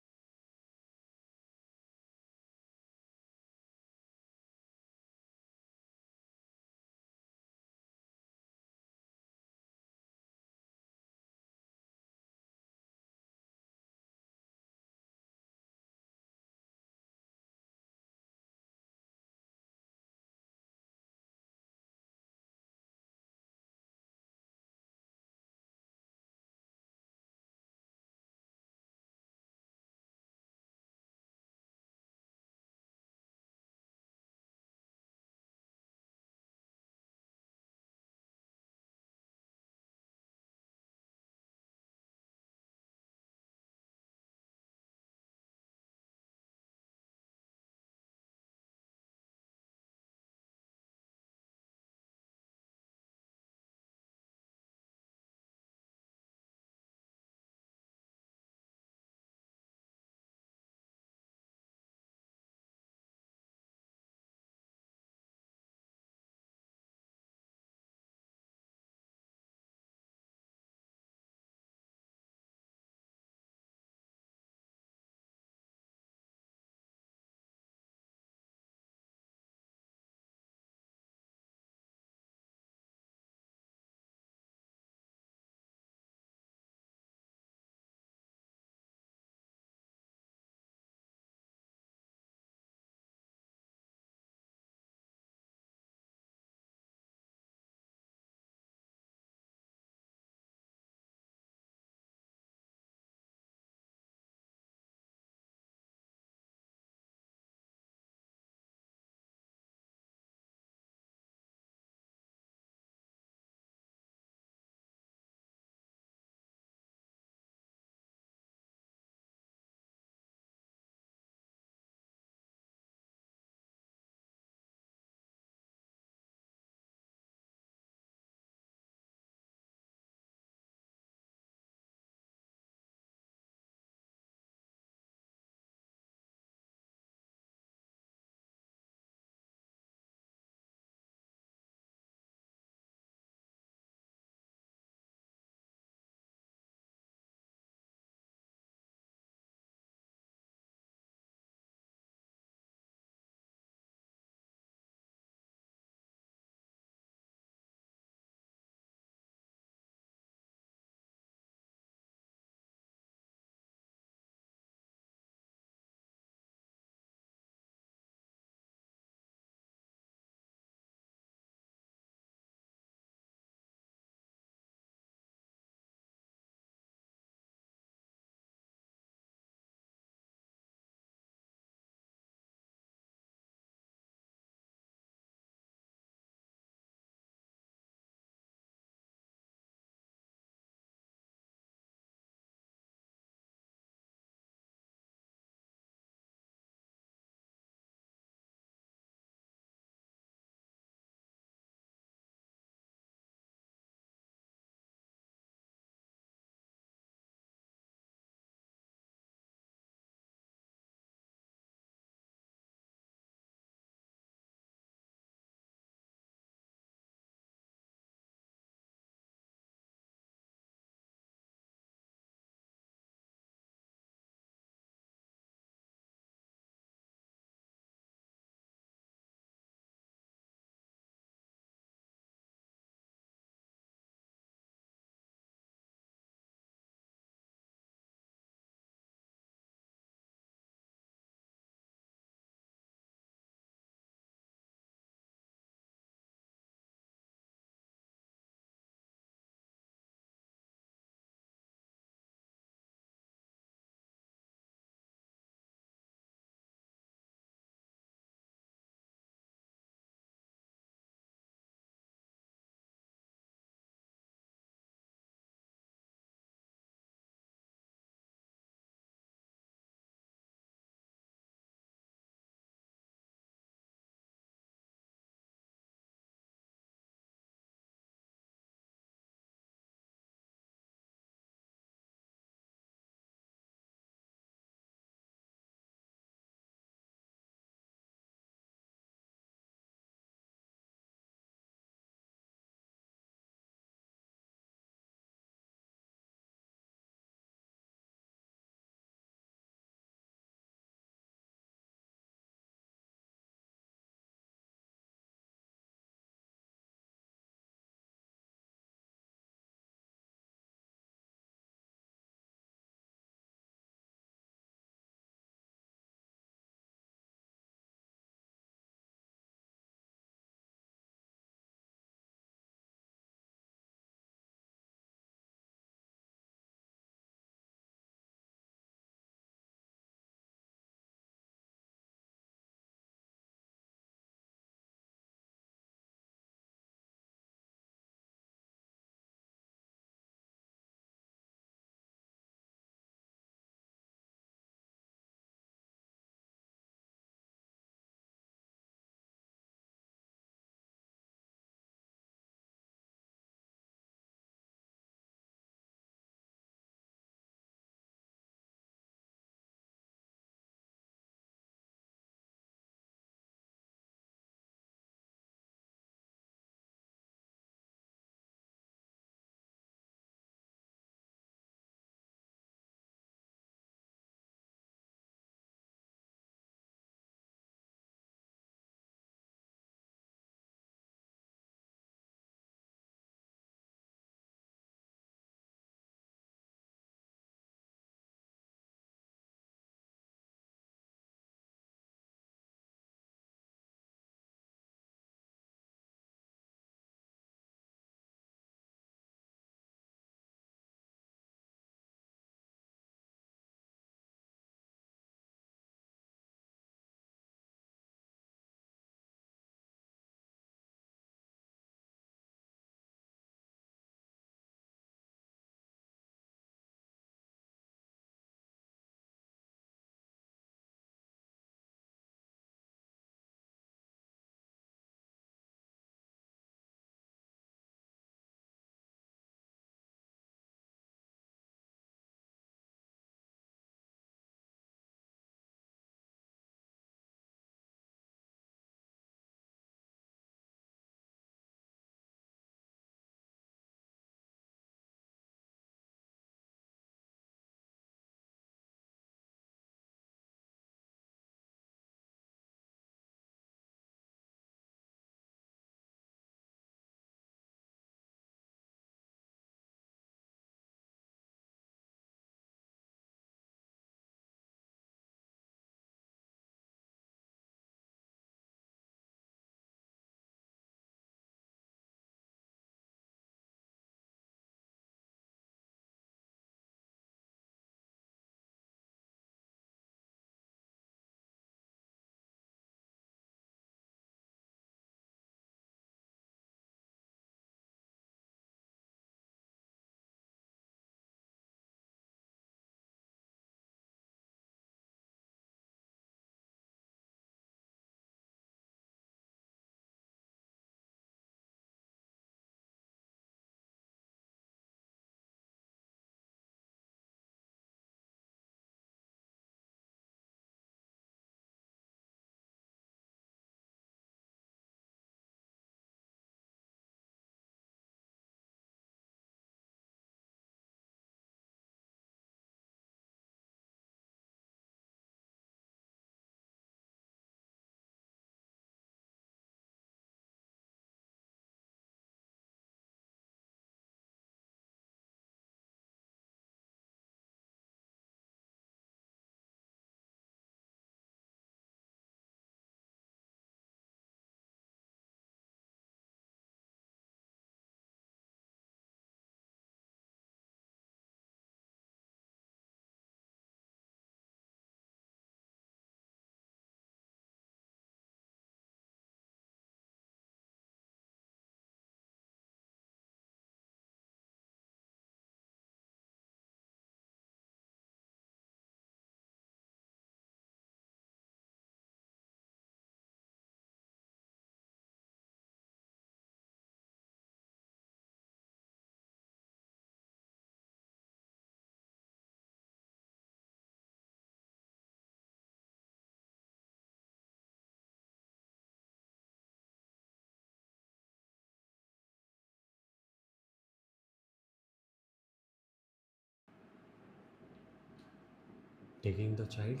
Taking the child?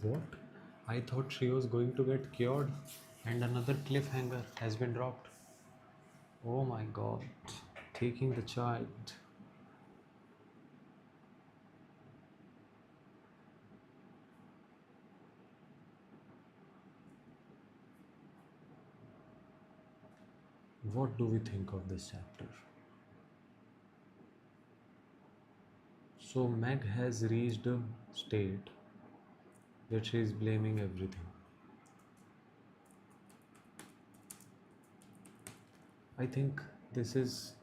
What? I thought she was going to get cured and another cliffhanger has been dropped. Oh my god. Taking the child. What do we think of this chapter? So Meg has reached a state where she is blaming everything. I think this is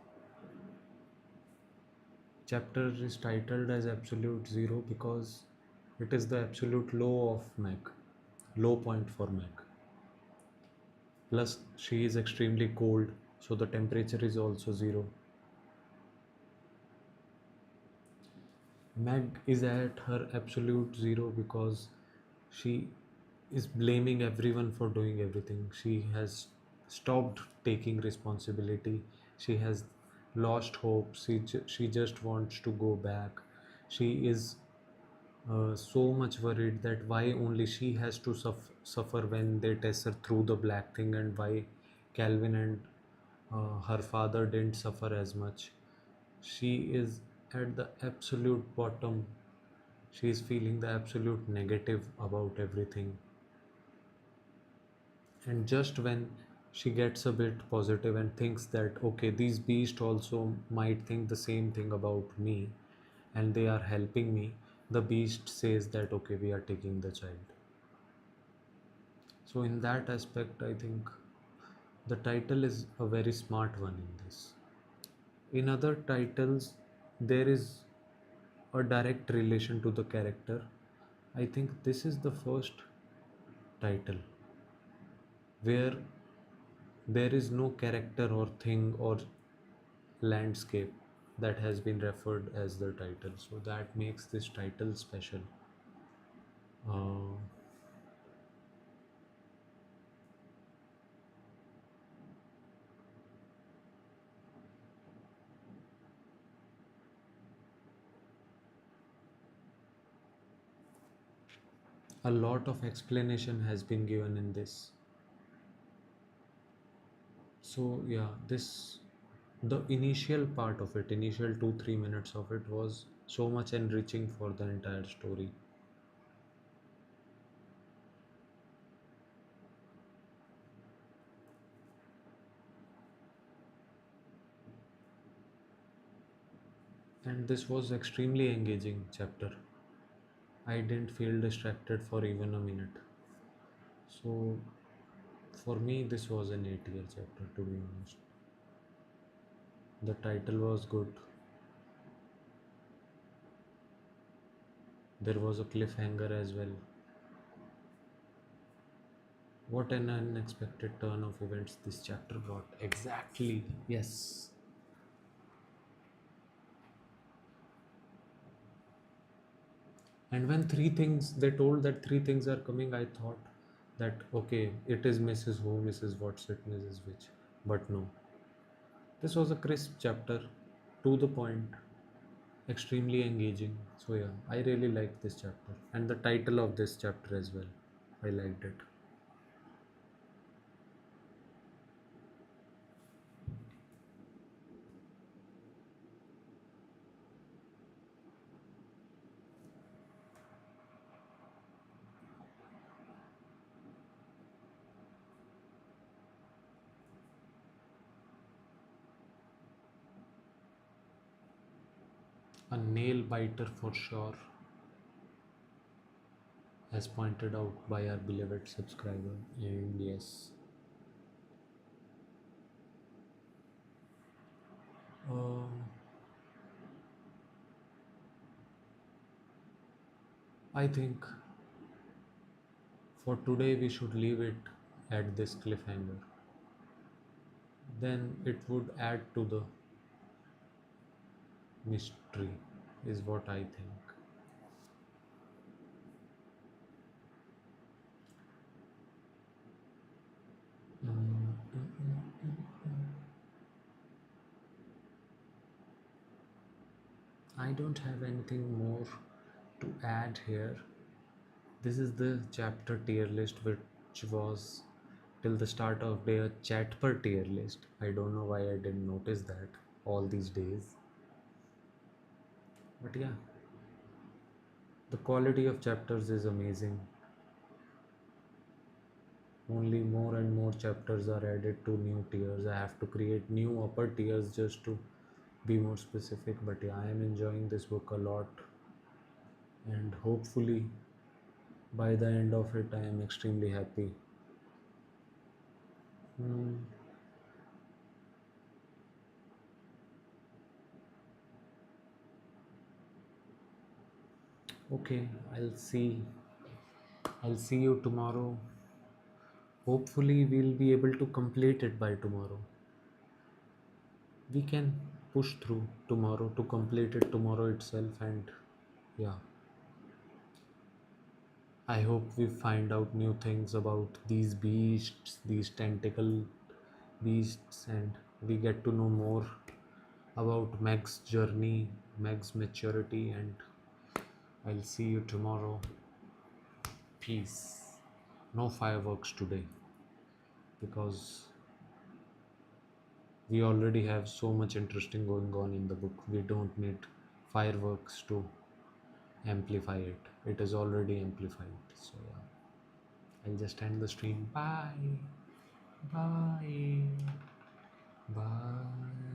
chapter is titled as Absolute Zero because it is the absolute low of Meg, low point for Meg. Plus, she is extremely cold, so the temperature is also zero. Meg is at her absolute zero because she is blaming everyone for doing everything. She has stopped taking responsibility. She has lost hope. She just wants to go back. She is so much worried that why only she has to suffer when they test her through the black thing, and why Calvin and her father didn't suffer as much. She is at the absolute bottom. She is feeling the absolute negative about everything. And just when she gets a bit positive and thinks that, okay, these beasts also might think the same thing about me and they are helping me, the beast says that, okay, we are taking the child. So, in that aspect, I think the title is a very smart one in this. In other titles, there is a direct relation to the character. I think this is the first title where there is no character or thing or landscape that has been referred as the title. So that makes this title special. Uh, a lot of explanation has been given in this. So yeah, this the initial part of it, initial 2-3 minutes of it was so much enriching for the entire story. And this was extremely engaging chapter. I didn't feel distracted for even a minute. So for me, this was an 8-year chapter, to be honest. The title was good. There was a cliffhanger as well. What an unexpected turn of events this chapter got. Exactly. Yes. And when they told that three things are coming, I thought that, okay, it is Mrs. Who, Mrs. What's it, Mrs. Which. But no. This was a crisp chapter, to the point, extremely engaging. So yeah, I really liked this chapter. And the title of this chapter as well. I liked it. A nail biter for sure, as pointed out by our beloved subscriber. And yes, um, I think for today we should leave it at this cliffhanger. Then it would add to the mystery, is what I think. Mm, mm, mm, mm. I don't have anything more to add here. This is the chapter tier list, which was till the start of day a chat per tier list. I don't know why I didn't notice that all these days. But yeah, the quality of chapters is amazing. Only more and more chapters are added to new tiers. I have to create new upper tiers just to be more specific. But yeah, I am enjoying this book a lot, and hopefully by the end of it, I am extremely happy. Hmm. Okay, I'll see. I'll see you tomorrow. Hopefully, we'll be able to complete it by tomorrow. We can push through tomorrow to complete it tomorrow itself, and yeah, I hope we find out new things about these beasts, these tentacle beasts, and we get to know more about Meg's journey, Meg's maturity, and I'll see you tomorrow. Peace. No fireworks today because we already have so much interesting going on in the book. We don't need fireworks to amplify it. It is already amplified. So yeah, I'll just end the stream. Bye. Bye. Bye.